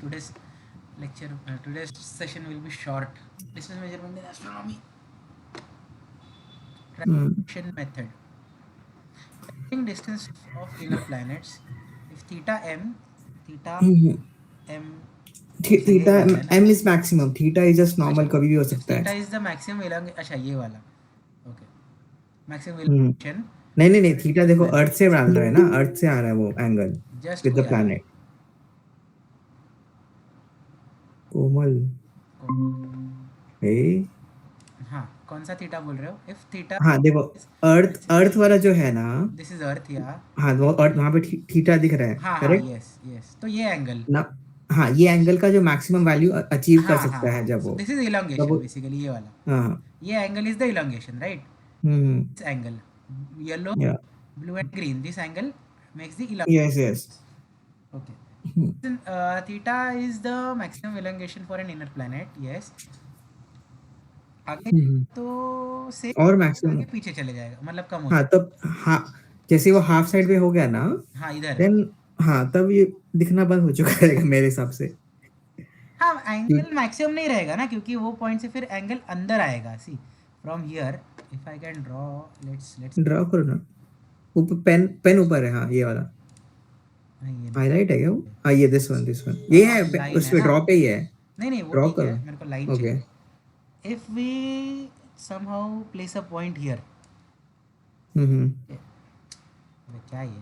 today's lecture, today's session will be short. Distance measurement in astronomy. Translation method. Measuring distance of inner planets. If theta m से ये theta वाला है ना. m is maximum, theta is just normal, कभी भी हो सकता theta है. Is the maximum elongation. अच्छा ये वाला. ओके. Maximum hmm, elongation. नहीं, थीटा देखो अर्थ से डाल रहा है ना, अर्थ से आ रहा है वो एंगल जस्ट विद कोई द आ रहा है. प्लैनेट. कोमल, ए, हाँ कौन सा थीटा बोल रहे हो? If theta. हाँ देखो, अर्थ वाला जो है ना, दिस इज अर्थ या. हाँ वो अर्थ, वहां पे थीटा दिख रहा है, हाँ हाँ करेक्ट यस यस. तो ये एंगल. ना. हाँ, ये एंगल का जो मैक्सिमम वैल्यू अचीव कर हाँ हाँ सकता है हाँ. जब सो वो, दिस इज तब इलांगेशन वो. बेसिकली ये वाला. हाँ. ये angle is the elongation right. Hmm. This angle yellow या. blue and green, this angle makes the yes elongation. Yes. Okay. Then, theta is the maximum elongation for an inner planet. Yes. आगे तो से और maximum. आगे पीछे चले जाएगा मतलब कम हो हाँ जाएगा. तब, हाँ जैसे वो हाफ साइड पे हो गया ना, हाँ इधर. देन हाँ तब ये दिखना बंद हो चुका है मेरे हिसाब से. हाँ एंगल मैक्सिमम नहीं रहेगा ना क्योंकि वो पॉइंट से फिर एंगल अंदर आएगा. See from here if I can draw. Let's draw करो ना, ऊपर पेन, पेन ऊपर है. हाँ ये वाला ये हाईलाइट है क्या वो? हाँ ये दिस वन ये है, लाइन उस है पे ना. ड्रॉ पे ही है. नहीं वो ड्रॉ ठीक है करो. मेरे को लाइन ओके. चाहिए. If we somehow place a point here. Hmm. अबे क्या ये.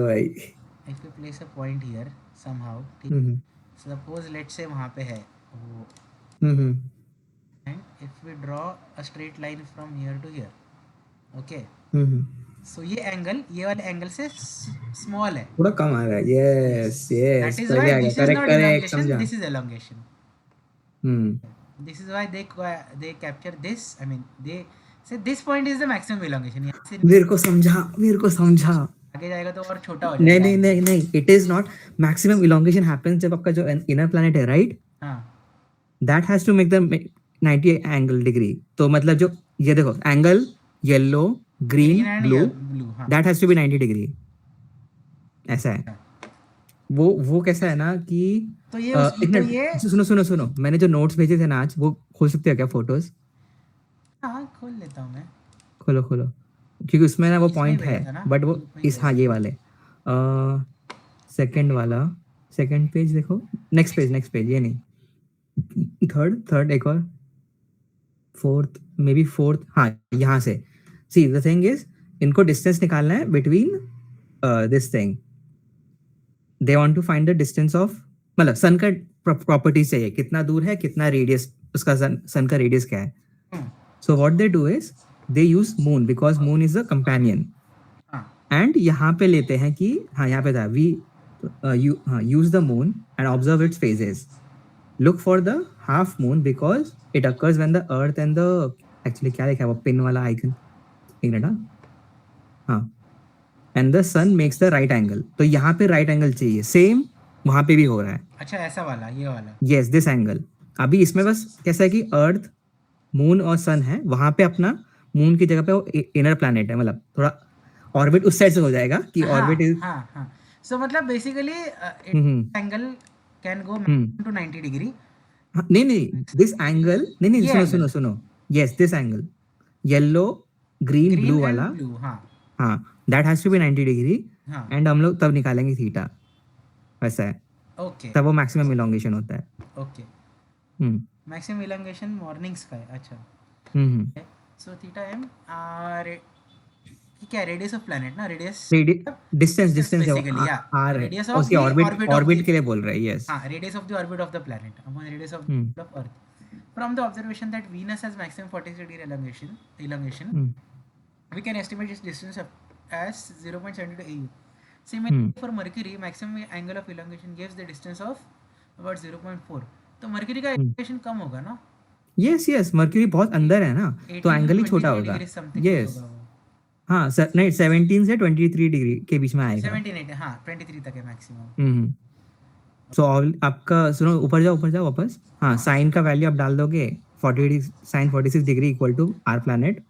भाई. if we place a point here somehow. ठीक. हम्म. suppose let's say वहाँ पे है वो. हम्म. and if we draw a straight line from here to here. okay. Hmm. so ये एंगल ये वाले एंगल से स्मॉल है. थोड़ा कम आ रहा है. Yes that yes, is why पहले आ गया. this is correct not correct, elongation, समझा. this is elongation. Hmm. this is why they capture this. I mean they say this point is the maximum elongation. यहाँ से मेरे को समझा, मेरे को समझा. आगे जाएगा तो और छोटा हो नहीं जाएगा. नहीं नहीं नहीं, it is not. Maximum elongation happens जब आपका जो इनर प्लैनेट है, राइट, हाँ that has to make the 90 angle degree. तो मतलब जो ये देखो angle yellow green green and blue, blue. हाँ that has to be 90 degree. ऐसा है. वो कैसा है ना कि तो ये एक तो मिनट, ये. सुनो सुनो सुनो, मैंने जो नोट्स भेजे थे ना आज, वो खोल सकते हो क्या फोटोज? हाँ खोल लेता हूँ मैं. खोलो खोलो, क्योंकि उसमें ना वो इसमें ही पॉइंट है, भेजा था ना बट वो ग्रुप में ही इस, हाँ भेजा ये था. वाले सेकंड वाला, सेकंड पेज देखो, नेक्स्ट पेज, ये नहीं, थर्ड एक और, फोर्थ, मे बी फोर्थ. हाँ यहाँ से. सी द थिंग इज, इनको डिस्टेंस निकालना है between this thing. They want to find the distance of, मतलब सन का प्रॉपर्टीज चाहिए, कितना दूर है, कितना रेडियस उसका, सन का रेडियस क्या है. So what they do is they use moon, because moon is a companion. And यहाँ पे लेते हैं कि, हाँ यहाँ पे था, we use the moon and observe its phases. Look for the half moon because it occurs when the earth and the, actually क्या लिखा है वो पिन वाला आइकन, एक मिनट. हाँ, and the sun makes the right angle. तो यहाँ पे राइट एंगल चाहिए, सेम वहाँ पे भी हो रहा है. अच्छा ऐसा वाला ये वाला. Yes, this angle. अभी इसमें बस कैसा है कि अर्थ, मून और सन है, वहाँ पे अपना मून की जगह पे वो इनर प्लैनेट है, मतलब थोड़ा ऑर्बिट उस साइड से हो जाएगा कि ऑर्बिट इज. हाँ सो मतलब basically angle can go to 90 degree. नहीं, दिस एंगल, नहीं, सुनो, yes this angle, yellow green blue वाला. हाँ, that has to be 90 degree. And हम लोग तब निकालेंगे थीटा. वैसा है. ओके तब वो मैक्सिमम इलोंगेशन होता है. ओके. मैक्सिमम इलोंगेशन मॉर्निंग्स का है. अच्छा. सो थीटा एम क्या रेडियस ऑफ प्लैनेट ना, रेडियस डिस्टेंस बेसिकली. आर है, रेडियस ऑफ उसकी ऑर्बिट के लिए बोल रहा है. यस. हाँ radius of the orbit of the planet upon radius of of earth. From the observation that Venus has maximum 46 degree elongation, we can estimate its distance as 0.72 AU. Similarly, for Mercury, maximum angle of elongation gives the distance of about 0.4. तो Mercury का elongation कम होगा ना? Yes, mercury बहुत अंदर है ना, तो angle ही छोटा होगा. यस. हाँ नहीं, 17 से 23 डिग्री के बीच में आएगा. 17 हाँ 23 तक है मैक्सिमम. सो आपका सुनो, ऊपर जाओ वापस. हाँ, साइन का वैल्यू आप डाल दोगे 40 sine 46 degree equal to R planet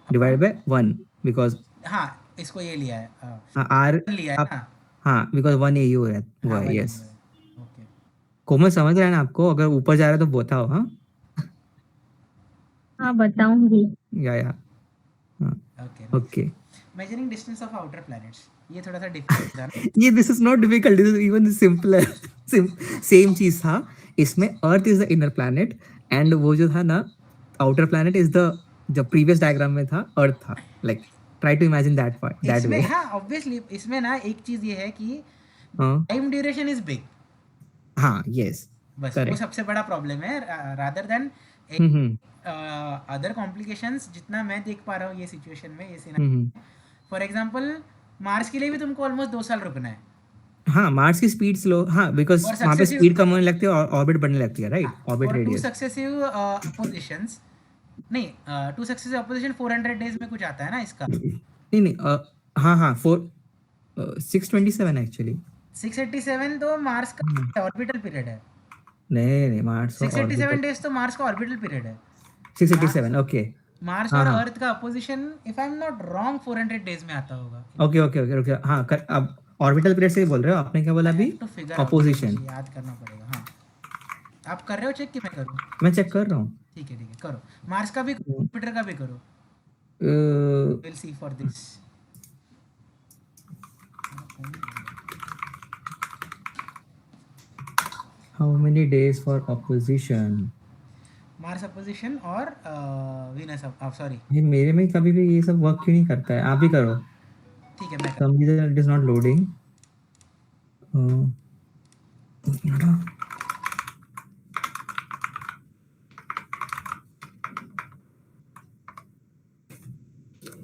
divide by 1, because हाँ इसको ये लिया है. आर लिया है ना. हाँ बिकॉज 1 AU है वो हाँ है, 1 यस। AU है। ओके कोमल समझ रहा है ना आपको? अगर ऊपर जा रहा है तो बताओ, हाँ। हाँ बताऊंगी। या हाँ। Okay okay. Next measuring distance of outer planets, ये थोड़ा सा डिफिकल्ट था ना। ये this is not difficult, this is even simpler. Same चीज था इसमें। Earth is the inner planet and वो जो था ना आउटर प्लैनेट इज द, जो प्रीवियस डायग्राम में था अर्थ था। Like try to imagine that part that इसमें वे। हाँ ऑब्वियसली इसमें ना एक चीज ये है कि हाँ टाइम ड्यूरेशन इज बिग, हाँ यस बस वो करेक्ट। सबसे बड़ा प्रॉब्लम है रादर देन हम्म अदर कॉम्प्लिकेशंस। जितना मैं देख पा रहा हूँ ये सिचुएशन में, ये scene, hmm for example Mars के लिए भी तुमको ऑलमोस्ट 2 साल रुकना है हाँ मार्स की स्पीड स्लो, हाँ बिकॉज और वहाँ पे सक्सेसिव, स्पीड कम होने लगती है और ऑर्बिट बढ़ने लगती है, right, orbit for 2 radius. Successive oppositions, नहीं 2 सक्सेसिव अपोजिशन 400 डेज में कुछ आता है ना इसका। नहीं नहीं हाँ हाँ 627 एक्चुअली। 687 तो मार्स का ऑर्बिटल पीरियड है। नहीं नहीं मार्स का ऑर्बिट 687 डेज तो मार्स का ऑर्बिटल पीरियड है। 687 ओके। मार्स हाँ और हाँ अर्थ का opposition if I am not wrong 400 days में आता होगा। ओके ओके ओके ओके हाँ अब ऑर्बिटल पीरियड से ही बोल रहे हो आपने, क्या बोला आई अभी? Have to figure out, opposition. मुझे याद करना पड़ेगा। हाँ आप कर रहे हो चेक कि मैं करूँ? मैं चेक कर रहा हूँ। ठीक है करो, मार्स का भी जुपिटर का भी करो, will see for this. How many days for opposition? Mars opposition और वीनस सॉरी, ये मेरे में कभी भी ये सब वर्क क्यों नहीं करता है? आप ही करो। ठीक है मैं कर, some reason it is not loading.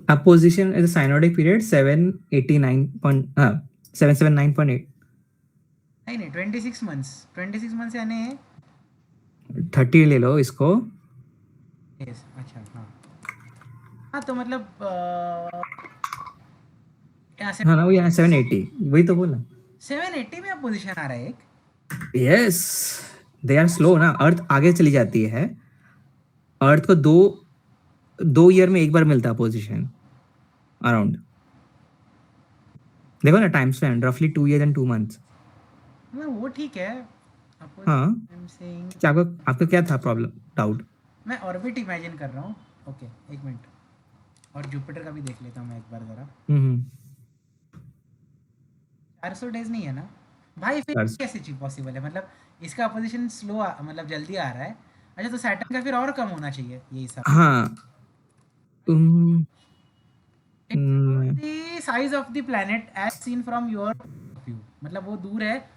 Opposition is a synodic period 779.8 नहीं 26 मंथ्स, 26 मंथ्स यानी 30 ले लो इसको। yes, अच्छा हाँ हाँ तो मतलब यहाँ से हाँ ना वो यहाँ 780 वही तो बोला। 780 में अपोजिशन आ रहा है एक। यस दे आर स्लो ना, अर्थ आगे चली जाती है। अर्थ को दो ईयर में एक बार मिलता है पोजीशन अराउंड। देखो ना टाइम स्पैन रफली 2 years and 2 months। मतलब वो ठीक है। हाँ I'm saying, क्या आपका क्या था प्रॉब्लम, डाउट? मैं ऑर्बिट इमेजिन कर रहा हूँ। ओके एक मिनट, और जुपिटर का भी देख लेता हूँ मैं एक बार ज़रा। 400 डेज नहीं है ना भाई, फिर 400 कैसे चीज पॉसिबल है? मतलब इसका अपोजिशन स्लो मतलब जल्दी आ रहा है। अच्छा तो सैटर्न का फिर और कम होना चाहिए ये हिसाब। हाँ hmm, the size of the planet as seen from your view, मतलब वो दूर है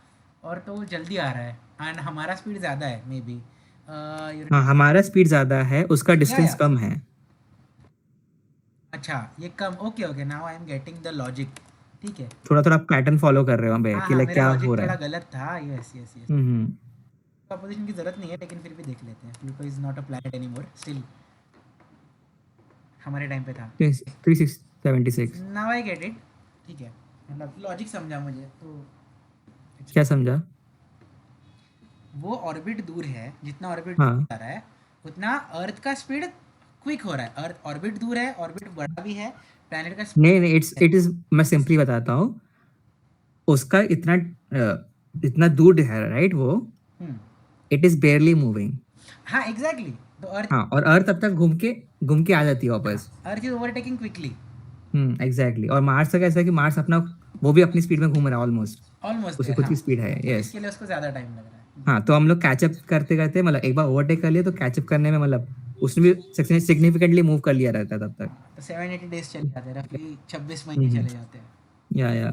और तो वो जल्दी आ रहा है एंड हमारा स्पीड ज़्यादा है मे बी। हाँ हमारा स्पीड ज्यादा है, उसका डिस्टेंस या कम है। अच्छा ये कम, okay okay now I am getting the logic. ठीक है थोड़ा थोड़ा पैटर्न फॉलो कर रहे हो बे हाँ कि हाँ लाइक मेरा क्या हो लॉजिक रहा थोड़ा है। गलत था। यस यस यस, हम्म अपोजिशन की जरूरत नहीं है लेकिन फिर भी देख लेते हैं। Pluto is not a planet anymore, still हमारे टाइम पे था। 3676। Now I get it. ठीक है मतलब लॉजिक समझा मुझे तो। क्या समझा? वो ऑर्बिट दूर है, जितना ऑर्बिट हाँ जा रहा है उतना अर्थ का स्पीड क्विक हो रहा है। अर्थ ऑर्बिट दूर है, ऑर्बिट बड़ा भी है, प्लैनेट का नहीं नहीं speed है। इट इज, मैं सिंपली बताता हूँ। उसका इतना दूर है राइट वो, हम्म इट इज बेयरली मूविंग। हाँ एग्जैक्टली, तो अर्थ हाँ और अर्थ तब तक घूम के आ जाती है वापस। Earth is overtaking quickly exactly. और मार्स का कैसा है कि मार्स अपना वो भी अपनी स्पीड में घूम रहा है ऑलमोस्ट, ऑलमोस्ट उसकी देयर। खुद हाँ की स्पीड है, यस। इसके लिए उसको ज़्यादा टाइम लग रहा है। हाँ तो हम लोग कैचअप करते करते मतलब एक बार ओवरटेक कर लिया तो कैचअप करने में मतलब उसने भी सिग्निफिकेंटली मूव कर लिया रहता है तब तक। तो 780 डेज चले जाते हैं, रफली 26 महीने हम्म चले जाते हैं। या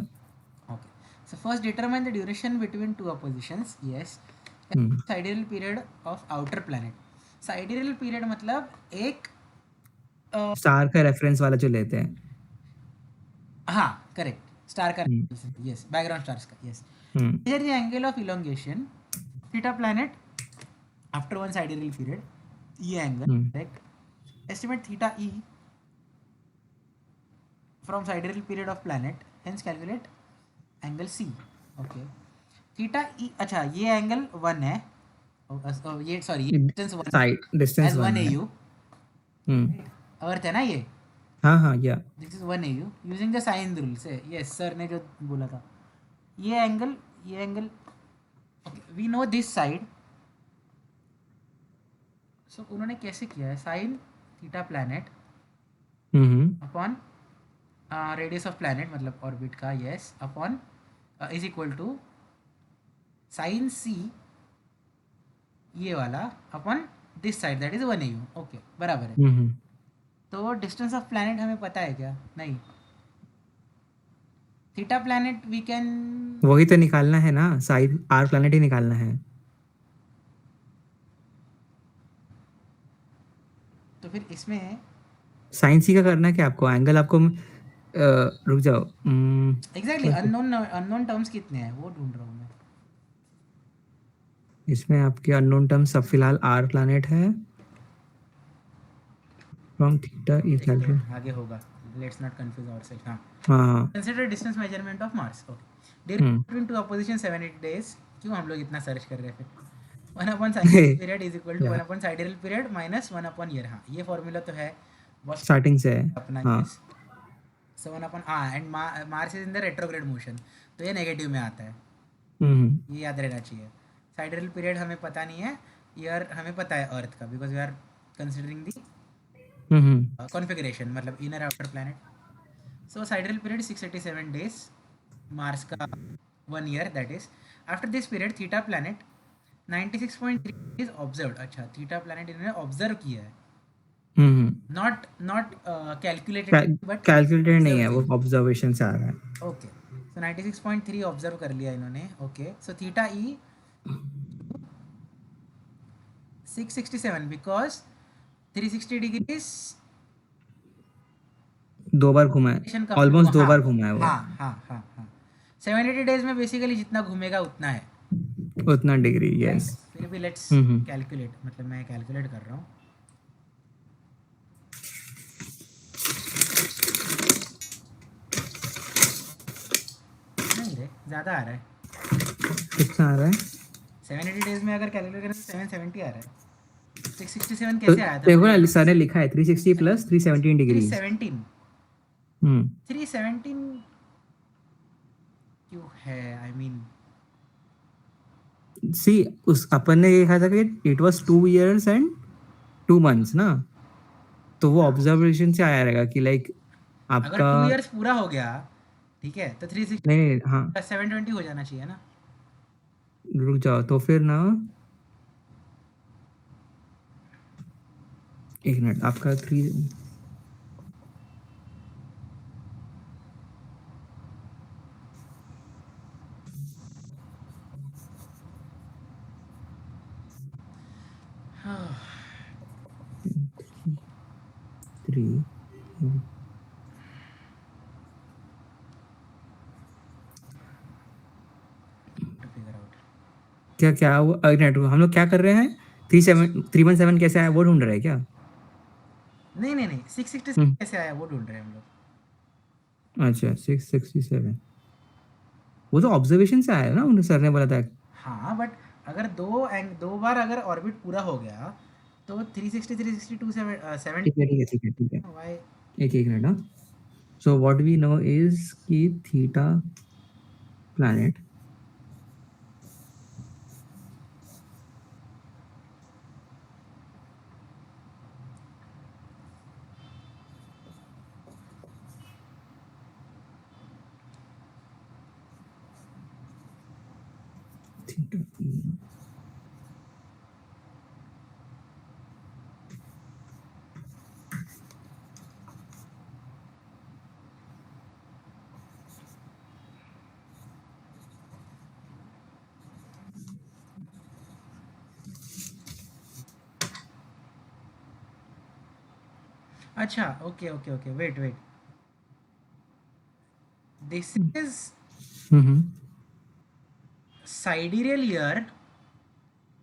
Okay. So first determine the duration between two oppositions. Yes. Sidereal period of outer planet. Sidereal period मतलब एक स्टार का रेफरेंस वाला जो लेते हैं। हाँ करेक्ट स्टार का, हम्म यस बैकग्राउंड स्टार्स का, yes. Hmm Measure the angle of elongation theta planet after one sidereal period. ये angle hmm correct. Estimate theta e from sidereal period of planet. Hence calculate angle c. Okay. Theta E, अच्छा ये angle 1 है, ये sorry ये distance 1 है side distance as 1 1 है। AU, हम्म अर्थ है ना ये, हाँ हाँ yeah this is 1 AU using the sine rule से। यस सर ने जो बोला था ये angle we know this side. So उन्होंने कैसे किया है, sine theta planet upon radius of planet मतलब ऑर्बिट का, yes, upon is equal to sine C ये वाला अपॉन this side that is 1 AU. Okay बराबर है. तो डिस्टेंस ऑफ प्लैनेट हमें पता है क्या? नहीं. थीटा प्लैनेट वी कैन, वही तो निकालना है ना, साइड आर प्लैनेट ही निकालना है. तो फिर इसमें साइंस ही का करना है क्या आपको? एंगल आपको रुक जाओ. एग्जैक्टली अननोन टर्म्स कितने हैं वो ढूंढ रहा हूँ मैं. इसमें आपके अननोन टर्म्स अब फिलहाल आर प्लैनेट है. From theta is calculate. आगे होगा, लेट्स नॉट कंफ्यूज आवरसेल्फ. हाँ, हाँ. Consider distance measurement of Mars. Okay, during between two opposition 780 days. क्यों हम लोग इतना सर्च कर रहे हैं फिर? 1 upon sidereal period is equal to 1 upon sidereal period minus 1 upon year. हाँ, ये फॉर्मूला तो है बहुत स्टार्टिंग से है. अपना. हाँ. यस. सो 1 अपॉन, हाँ, and Mars is in the retrograde motion, तो ये नेगेटिव में आता है. ये याद रहना चाहिए. साइडेरियल पीरियड हमें पता नहीं है, ईयर हमें पता है अर्थ का, because we are considering the configuration मतलब inner outer planet. So sidereal period 687 days, Mars का 1 year, that is after this period theta planet 96.3 is observed. अच्छा, थीटा प्लैनेट इन्होंने ऑब्जर्व किया है, नॉट कैलकुलेटेड बट कैलकुलेटेड नहीं है, वो observation से आ रहा है. ओके, सो 96.3 ऑब्जर्व कर लिया इन्होंने. Okay, so theta E 667 because 360 degrees दो बार घुमा है, ऑलमोस्ट दो बार घुमा है वो. हाँ हाँ हाँ हाँ. 780 डेज में बेसिकली जितना घूमेगा उतना है, उतना डिग्री. यस. फिर भी लेट्स कैलकुलेट, मतलब मैं कैलकुलेट कर रहा हूँ. नहीं रे, ज़्यादा आ रहा है. कितना आ रहा है? 780 डेज में अगर कैलकुलेट करें तो 770 आ रहा है. 667 कैसे आया था? देखो ना, सर ने लिखा है 360 प्लस 317 डिग्री. 317 क्यों है? आई मीन सी, उस अपन ने देखा था कि it was 2 years and 2 months ना, तो वो ऑब्जर्वेशन से आया रहेगा कि लाइक अगर आपका 2 इयर्स पूरा हो गया, ठीक है, तो 360 नहीं. हाँ, 720 हो जाना चाहिए ना. रुक जाओ तो फिर ना, एक मिनट. आपका 3 3 फिगर आउट. क्या क्या वो नेट हम लोग क्या कर रहे हैं? 317 कैसे आया वो ढूंढ रहे हैं क्या? नहीं 667 कैसे आया वो ढूंढ रहे हैं हम लोग. अच्छा, 667 वो तो ऑब्जर्वेशन से आया ना, उन्हें सर ने बोला था. हाँ, बट अगर दो बार अगर ऑर्बिट पूरा हो गया तो 360 362 7 ठीक है ठीक है ठीक है ठीक है. वाई. एक एक मिनट. हाँ, so what we know is कि थीटा प्लैनेट अच्छा, okay wait. This is sidereal year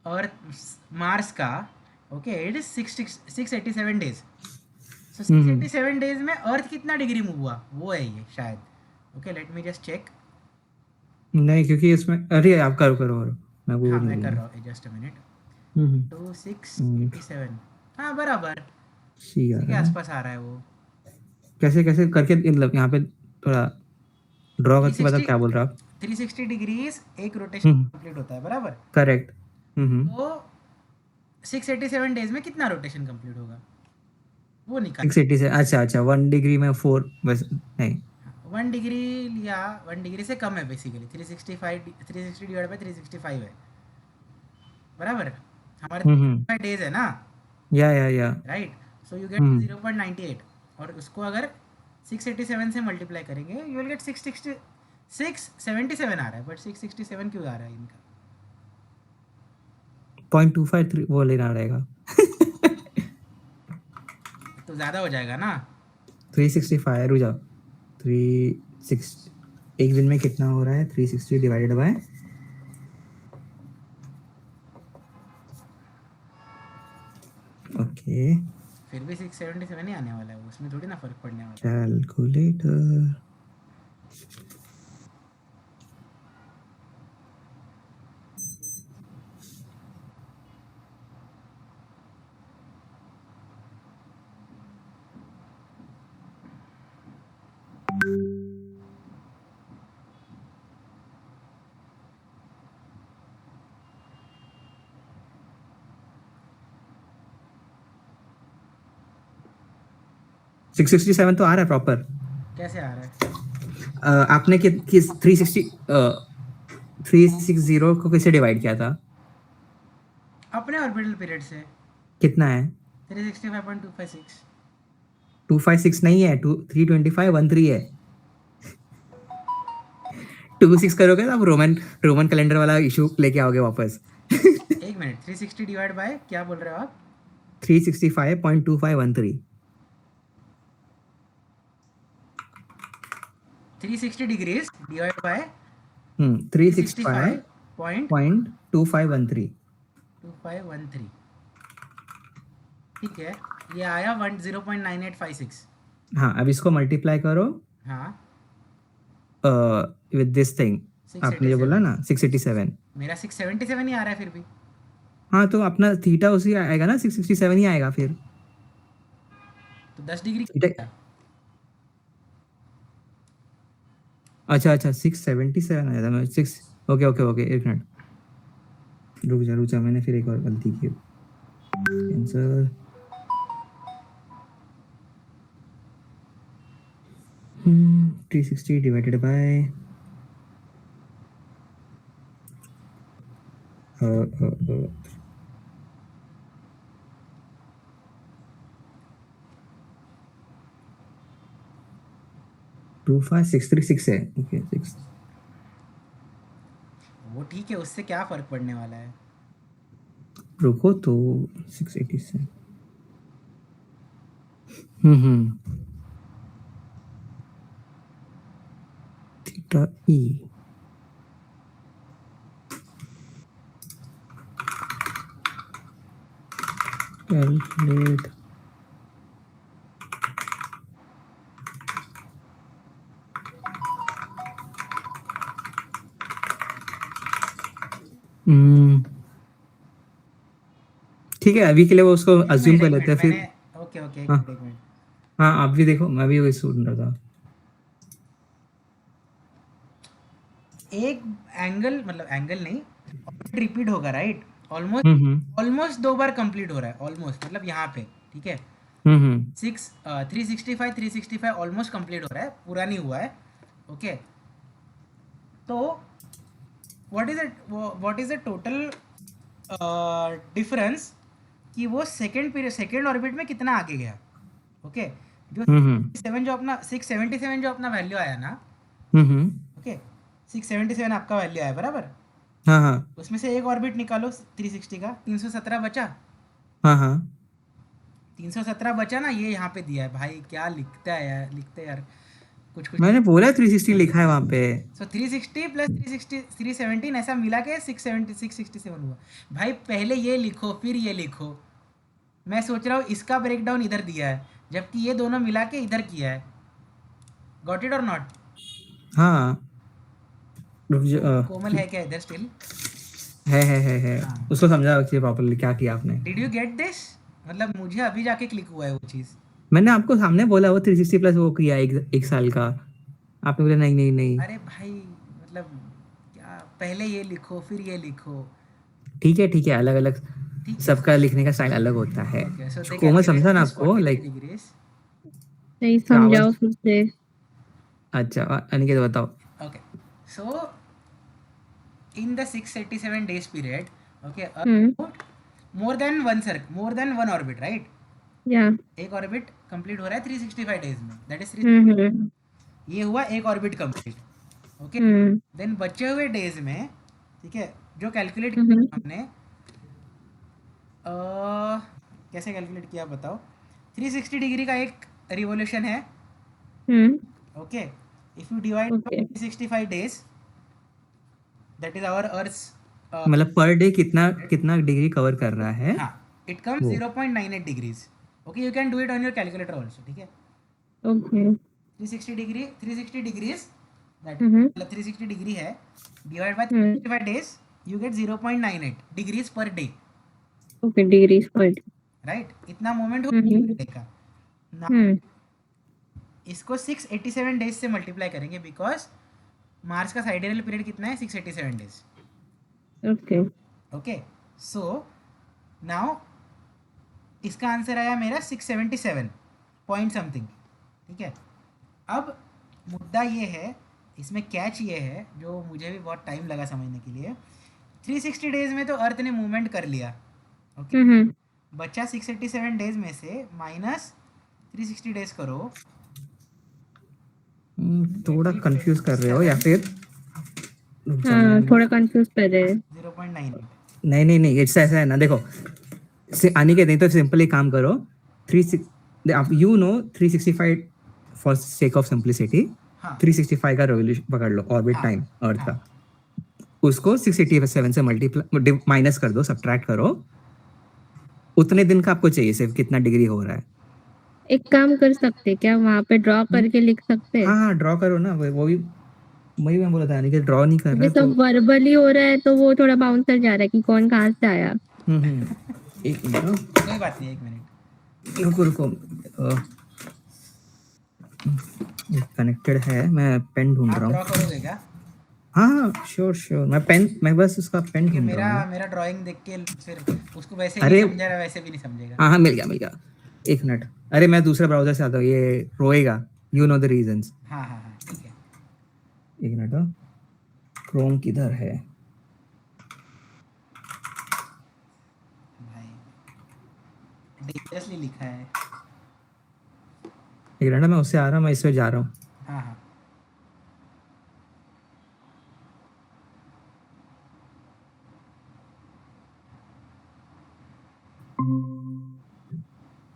earth Mars का. Okay, it is 687 days. So 687 days में अर्थ कितना डिग्री मूव हुआ वो है ये शायद. Okay, let me just check. नहीं, क्योंकि इसमें, अरे आप करो करो करो, मैं वो हाँ, मैं कर रहा हूँ, जस्ट अ मिनट. 687, हाँ बराबर सी के आसपास आ रहा है वो. कैसे कैसे करके, मतलब यहाँ पे थोड़ा ड्रॉ करके बताओ क्या बोल रहा आप. 360 डिग्रीज एक रोटेशन कंप्लीट होता है, बराबर? करेक्ट। तो 687 डेज में कितना रोटेशन कंप्लीट होगा वो निकाल। 680 से, अच्छा अच्छा, 1 डिग्री में 4 बस नहीं, 1 डिग्री लिया, 1 डिग्री से कम है बेसिकली, 360 डिवाइड बाई 365 है, बराबर? हमारे 365 डेज है ना, या राइट? सो यू गेट 0.98 और उसको अगर 687 से मल्टीप्लाई करेंगे यू विल गेट 677 आ रहा है, बट 667 क्यों आ रहा है इनका? 0.253 वो लेना रहेगा। तो ज़्यादा हो जाएगा ना। 365 रुक जाओ, 360 एक दिन में कितना हो रहा है? 360 डिवाइडेड बाय, ओके, फिर भी 677 ही आने वाला है, उसमें थोड़ी ना फर्क पड़ने वाला है। कैलकुलेटर। सिक्स 667 तो आ रहा है प्रॉपर। कैसे आ रहा है? आपने किस 360 360 को किससे डिवाइड किया था? अपने ऑर्बिटल पीरियड से। कितना है? 365.256। 256 नहीं है, 32513 है। 26 करोगे तो आप रोमन कैलेंडर वाला इशू लेके आओगे वापस। एक मिनट, 360 डिवाइड बाय क्या बोल रहे हो आप? 365.2513। 360 डिग्रीज डिवाइड बाय 365.2513। 2513, ठीक है, ये आया 0.9856। हाँ, अब इसको मल्टीप्लाई करो हाँ, विद दिस थिंग, आपने जो बोला ना 687। मेरा 677 ही आ रहा है फिर भी। हाँ, तो अपना थीटा उसी आएगा ना, 667 ही आएगा फिर। तो 10 डिग्री थीटा, अच्छा अच्छा, 677 आया था। मैं 6, ओके ओके ओके, एक मिनट रुक जा, मैंने फिर एक और गलती की। आंसर 360 डिवाइडेड बाय 25636 है। ओके 6, वो ठीक है, उससे क्या फर्क पड़ने वाला है? रुको तो 687, थीटा ई, कैलकुलेट, ठीक है, अभी के लिए वो उसको अज्यूम कर लेते हैं फिर। ओके ओके, एक हाँ मिनट। हाँ, आप भी देखो, मैं भी वही सुन रहा था। एक एंगल, मतलब एंगल नहीं, रिपीट होगा, राइट? ऑलमोस्ट हम्म ऑलमोस्ट 2 बार कंप्लीट हो रहा है, ऑलमोस्ट, मतलब यहाँ पे, ठीक है। हम्म 365 ऑलमोस्ट कंप्लीट हो रहा है, पूरा नहीं हुआ है, ओके। तो what is the total difference कि वो सेकेंड ऑर्बिट में कितना आगे गया, ओके। जो 7 जो अपना 677 जो अपना वैल्यू आया ना, ओके, 677 आपका वैल्यू आया, बराबर? हाँ हाँ उसमें से एक ऑर्बिट निकालो 360 का, 317 बचा। हाँ हाँ 317 बचा ना, ये यहाँ पे दिया है भाई, क्या लिखता है यार, लिखते यार कुछ कुछ। मैंने बोला 360 लिखा है वहां पे। सो 360 प्लस 317 ऐसा मिला के 667 हुआ। भाई पहले ये लिखो फिर ये लिखो, मैं सोच रहा हूँ इसका ब्रेकडाउन इधर दिया है, जबकि ये दोनों मिला के इधर किया है। गॉट इट और नॉट? हाँ, कोमल है क्या इधर स्टिल? है। हाँ। उसको समझा अच्छे प्रॉपर्ली क्या किया आपने। Did you get this? मतलब मुझे अभी जाके क्लिक हुआ है वो चीज़। मैंने आपको सामने बोला वो 360 प्लस वो किया एक साल का, आपने बोला नहीं नहीं नहीं। अरे भाई मतलब क्या, पहले ये लिखो फिर ये लिखो, ठीक है, अलग अलग ठीक है। सबका लिखने का स्टाइल अलग होता है। ओके, सो दे कोमल कैलकुलेट समझा ना दिस आपको 43 लाइक डिग्रीज। नहीं आवाज। समझाओ फिर से। अच्छा अनिकेत बताओ। Okay, so in the 687 days period, okay, hmm, more than one orbit, right? या, एक ऑर्बिट कंप्लीट हो रहा है 365 डेज में, दैट इज 3। हम्म, ये हुआ एक ऑर्बिट कंप्लीट, ओके। हम्म, देन बचे हुए डेज में, ठीक है, जो कैलकुलेट हम्म, किया हमने, कैसे कैलकुलेट किया बताओ। 360 डिग्री का एक रिवोल्यूशन है, hmm, okay. If you divide okay, 365 days, that is our earth's, मतलब पर डे कितना कितना डिग्री कवर कर रहा है हाँ, इट कम्स वो। 0.98 degrees, okay. You can do it on your calculator also, ठीक है। ओके, 360 डिग्री, 360 डिग्रीज, दैट हम्म, मतलब 360 डिग्री है, divide by hmm, 365 days, you get 0.98 degrees per day, okay, degree square, right. इतना मोमेंट हो हम्म, का ना। हम्म, इसको 687 डेज से मल्टीप्लाई करेंगे, बिकॉज मार्स का साइडेरियल पीरियड कितना है, 687 days, okay, okay. So now इसका आंसर आया मेरा 677 पॉइंट समथिंग, ठीक है। अब मुद्दा ये है, इसमें कैच ये है, जो मुझे भी बहुत टाइम लगा समझने के लिए। 360 डेज में तो अर्थ ने मूवमेंट कर लिया, ओके। हम्म, बच्चा 687 डेज में से माइनस 360 डेज करो, थोड़ा कंफ्यूज कर रहे हो या फिर रुक जाओ हाँ मैं। थोड़ा कंफ्यूज कर रहे हैं। 0.98, नहीं इट्स ऐसा है ना देखो, अनिकेत नहीं तो सिंपली काम करो। 3 आप you know 365 for sake of simplicity, हाँ 365 का रेवोल्यूशन पकड़ लो, ऑर्बिट हाँ टाइम अर्थ हाँ, का। उसको 687 से मल्टीप्लाई माइनस कर दो, सब्ट्रैक्ट करो। उतने दिन का आपको चाहिए सिर्फ कितना डिग्री हो रहा है। एक काम कर सकते क्या, वहां पे ड्रॉ करके लिख सकते हैं? हाँ ड्रॉ करो ना, वो भी वही मैं बोला था, अनिकेत ड्रॉ नहीं कर रहा क्योंकि है तो। सब वर्बली हो रहा है तो वो थोड़ा बाउंसर जा रहा है कि कौन कहाँ से आया। एक मिनट कोई बात नहीं, एक मिनट, रुको रुको, कनेक्टेड है, मैं पेन ढूंढ आप रहा ड्रॉ हूँ। करोगे क्या? हाँ श्योर मैं बस उसका पेन क्योंकि ढूंढ रहा मेरा हूँ। मेरा ड्राइंग देख के फिर उसको वैसे नहीं अरे समझा रहा, वैसे भी नहीं समझेगा। हाँ मिल गया। एक मिनट, अरे मैं दूसरा ब्राउजर से आता हूँ, ये रोएगा, यू नो द रीजंस। हाँ हाँ हाँ, ठीक है एक मिनट, क्रोम किधर है? भाई, डेंजरसली लिखा है। एक मिनट, मैं उससे आ रहा हूँ, मैं इससे जा रहा हूँ। हाँ हाँ,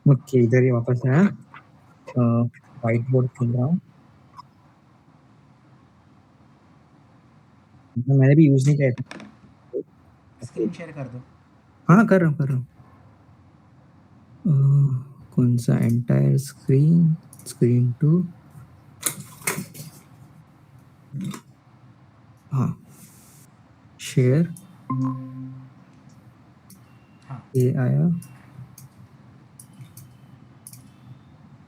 ओके इधर ही वापस आया, व्हाइट बोर्ड खोल रहा हूँ। मैंने भी यूज नहीं किया था। स्क्रीन शेयर कर दो। हाँ कर रहा हूँ। कौन सा एंटायर स्क्रीन, स्क्रीन 2, हाँ शेयर, हाँ ये आया।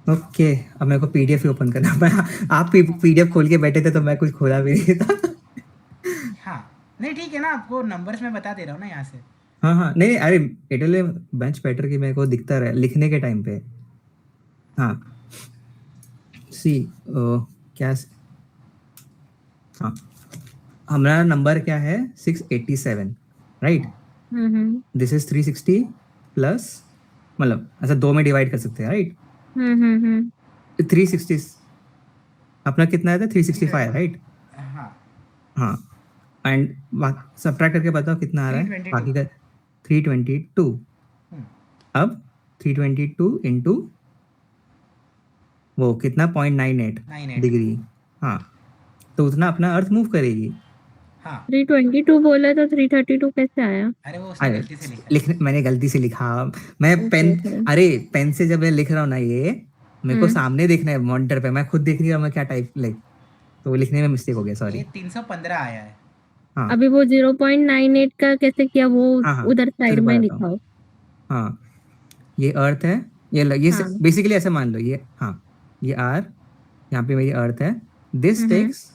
ओके अब मेरे को पीडीएफ ही ओपन करना। मैं आप पीडीएफ खोल के बैठे थे तो मैं कुछ खोला भी नहीं था। हाँ, नहीं ठीक है ना, आपको नंबर्स में बता दे रहा हूँ ना यहाँ से। हाँ नहीं अरे इटली बेंच बैटर की मेरे को दिखता रहा लिखने के टाइम पे। हाँ सी क्या, हाँ हमारा नंबर क्या है 687, right. Hmm, this is 360 plus, मतलब ऐसा दो में डिवाइड कर सकते हैं, राइट। हम्म, 360 अपना कितना है था, 365, 320, राइट। हाँ हाँ एंड सब्ट्रैक्ट करके बताओ कितना आ रहा है 322। बाकी का। 322। अब 322 इंटू वो कितना 0.98 98, डिग्री। हाँ तो उतना अपना अर्थ मूव करेगी। हाँ। 322 बोला तो 332 कैसे आया? अरे वो उसने अरे गलती से लिखा है। लिखने मैंने गलती से लिखा, मैं ओके, पेन, ओके, अरे पेन से जब मैं लिख रहा हूँ ना, ये मेरे को हम्म, सामने देखना है मॉनिटर पे, मैं खुद देख नहीं रहा मैं क्या टाइप लाइक, तो वो लिखने में मिस्टेक हो गया, ये सॉरी। 315 आया है। हाँ अभी वो 0.98 का कैसे किया वो हाँ उधर साइड चलो में बताता हूँ। लिखाओ। हाँ ये अर्थ है, ये हाँ, बेसिकली ऐसे मान लो, ये हाँ ये आर, यहाँ पे मेरी अर्थ है, this hmm, takes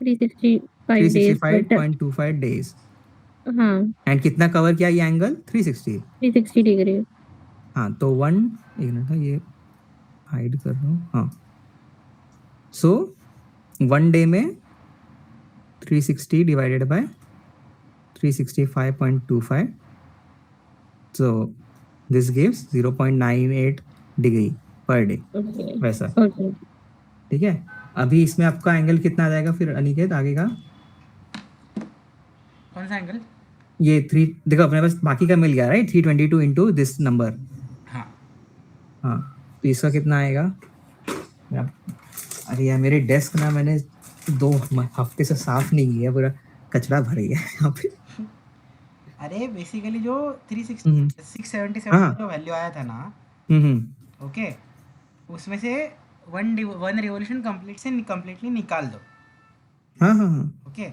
360, 5 days but 365.25 days. हाँ एंड कितना कवर किया ये एंगल? 360. 360 डिग्री हाँ तो वन, एक मिनट था, ये हाइड कर रहा हूँ. हाँ, सो वन डे में 360 divided by 365.25, so this gives 0.98 degree per day, okay वैसा. ओके ठीक है. अभी इसमें आपका एंगल कितना आ जाएगा फिर अनिकेत आगे का? कौन सा एंगल? ये 3 देखो अपने पास बाकी का मिल गया राइट, 322 इंटू दिस नंबर. हाँ हाँ तो इसका कितना आएगा? अरे यार मेरे डेस्क ना मैंने 2 हफ्ते से साफ नहीं किया, पूरा कचरा भर गया है यहाँ पे. अरे बेसिकली जो 360 हम्म, 677 हाँ. का जो वैल्यू आया था ना, हम्म. ओके, उसमें से वन रिवॉल्यूशन कंप्लीटली निकाल दो. हाँ हाँ हाँ ओके,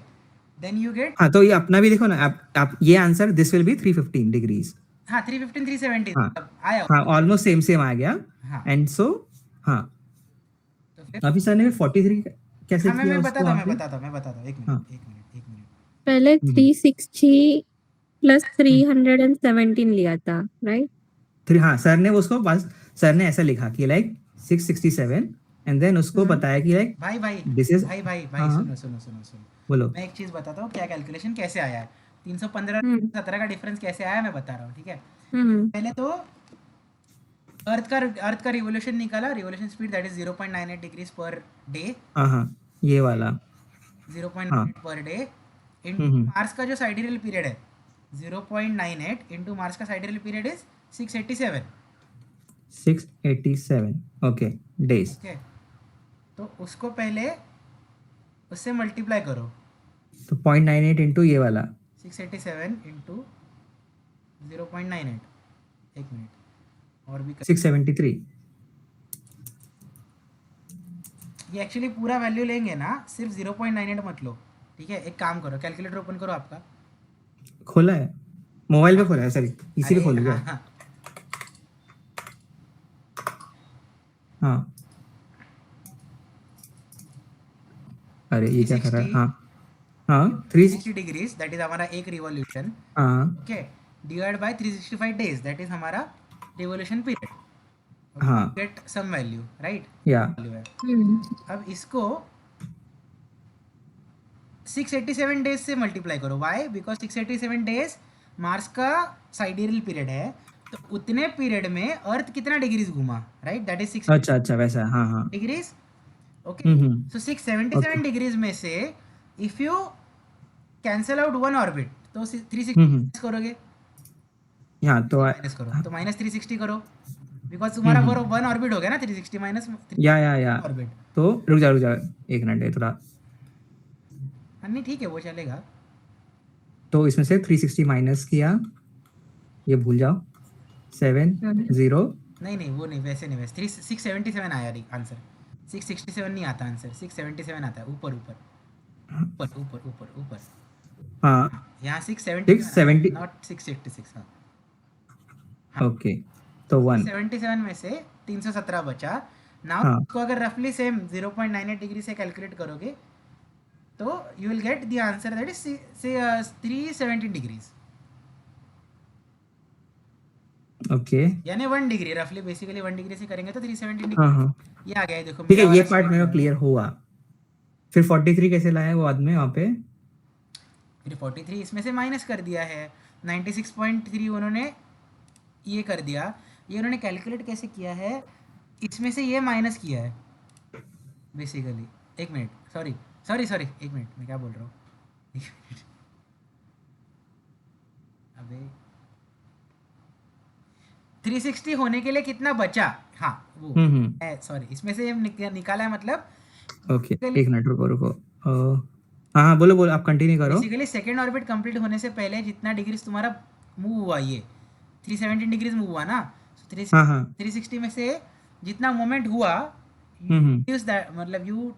देन यू गेट, हाँ. तो ये अपना भी देखो ना, आप ये answer this will be 315 degrees. हाँ 315 370 हाँ आया. हाँ ऑलमोस्ट सेम सेम आ गया. हाँ एंड सो हाँ, तो फिर अभी सर ने 43 कैसे हाँ किया मैं उसको बताता आपने? मैं बताता हूँ. एक हाँ. मिनट एक मिनट एक मिनट. पहले हम्म, 360 प्लस 317 लिया था राइट हाँ सर ने उसको बस, सर ने ऐसा लिखा कि लाइक 667 एंड देन उसको बताया कि लाइक भाई भाई दिस इज. भाई भाई भाई हाँ हाँ सुनो सुनो सुनो सुनो, बोलो. मैं एक चीज़ बताता हूँ क्या कैलकुलेशन कैसे आया है. 315 हम्म 17 का डिफरेंस कैसे आया मैं बता रहा हूँ. ठीक है, हम्म पहले तो अर्थ का रिवोल्यूशन निकाला, revolution speed that is 0.98 degrees per day. हाँ हाँ ये वाला. 0.98 हाँ. पर डे इंटू हम्म. मार्स का जो साइडेरियल पीरियड है 0.98 इंटू मार्स का sidereal period is 687. 687 okay days. Okay, तो उसको पहले उससे मल्टीप्लाई करो. तो 0.98 इंटू ये वाला 687 इंटू 0.98. एक मिनट और भी 673. ये एक्चुअली पूरा वैल्यू लेंगे ना, सिर्फ 0.98 मत लो. ठीक है, एक काम करो, कैलकुलेटर ओपन करो आपका. खोला है, मोबाइल पे खोला है सॉरी, इसी पे अरे खोलूंगा. हाँ हाँ, हाँ. अरे ये क्या कर रहा है? 360 हाँ हाँ 3. 360 डिग्रीज दैट इज हमारा एक रिवॉल्यूशन. हाँ okay, divide by 365 days that is हमारा रिवॉल्यूशन पीरियड. हाँ गेट सम वैल्यू राइट, या वैल्यू है. हम्म अब इसको 687 डेज से मल्टीप्लाई करो. वाई? बिकॉज 687 डेज मार्स का साइडेरियल पीरियड है, तो उतने पीरियड में अर्थ कितना डिग्रीज घूमा, राइट? दैट इज 6 अच्छा अच्छा वैसा. हाँ हाँ. डिग्रीज. ओके, सो 677 ओके. डिग्रीज में से if you cancel out one orbit तो 360 हम्म. करोगे, हाँ तो माइनस करो तो माइनस 360 करो, बिकॉज तुम्हारा वन ऑर्बिट हो गया ना 360 माइनस या ऑर्बिट. तो रुक जा एक मिनट है थोड़ा. नहीं ठीक है वो चलेगा. तो इसमें से 360 माइनस किया, ये भूल जाओ. 7 0. नहीं वो नहीं, वैसे नहीं, वैसे 677 आया आंसर. 667 नहीं आता आंसर, 677 आता है. ऊपर ऊपर ऊपर ऊपर ऊपर ऊपर. हाँ यहाँ 670 नॉट 686. हाँ ओके. तो 1. 77 में से 317 बचा. नाउ हाँ. इसको अगर रफली सेम 0.98 डिग्री से कैलकुलेट करोगे तो you will get the answer that is से 370 डिग्रीज. ओके. यानी 1 डिग्री रफली, बेसिकली 1 डिग्री से करेंगे तो 370 डिग्री. हाँ हाँ ये आ गया है, देखो ठीक है, मेरा ये वाला पार्ट sheet मेरा है. क्लियर हुआ. फिर 43 कैसे लाया वो आदमी वहाँ पे? फिर 43 इसमें से माइनस कर दिया है. 96.3 उन्होंने ये कर दिया. ये उन्होंने कैलकुलेट कैसे किया है, इसमें से ये माइनस किया है बेसिकली. एक मिनट, सॉरी एक मिनट, मैं क्या बोल रहा हूँ. एक मिनट, अबे 360 होने के लिए कितना बचा. हाँ वो सॉरी, इसमें से ये निकाला है, मतलब ओके एक मिनट रुको. हाँ हाँ बोलो आप कंटिन्यू करो. बेसिकली सेकेंड ऑर्बिट कंप्लीट होने से पहले जितना डिग्रीज तुम्हारा मूव हुआ, ये 370 डिग्रीज मूव हुआ ना, हाँ हाँ 360 में से जितना मोमेंट हुआ यूज दैट, मतलब यू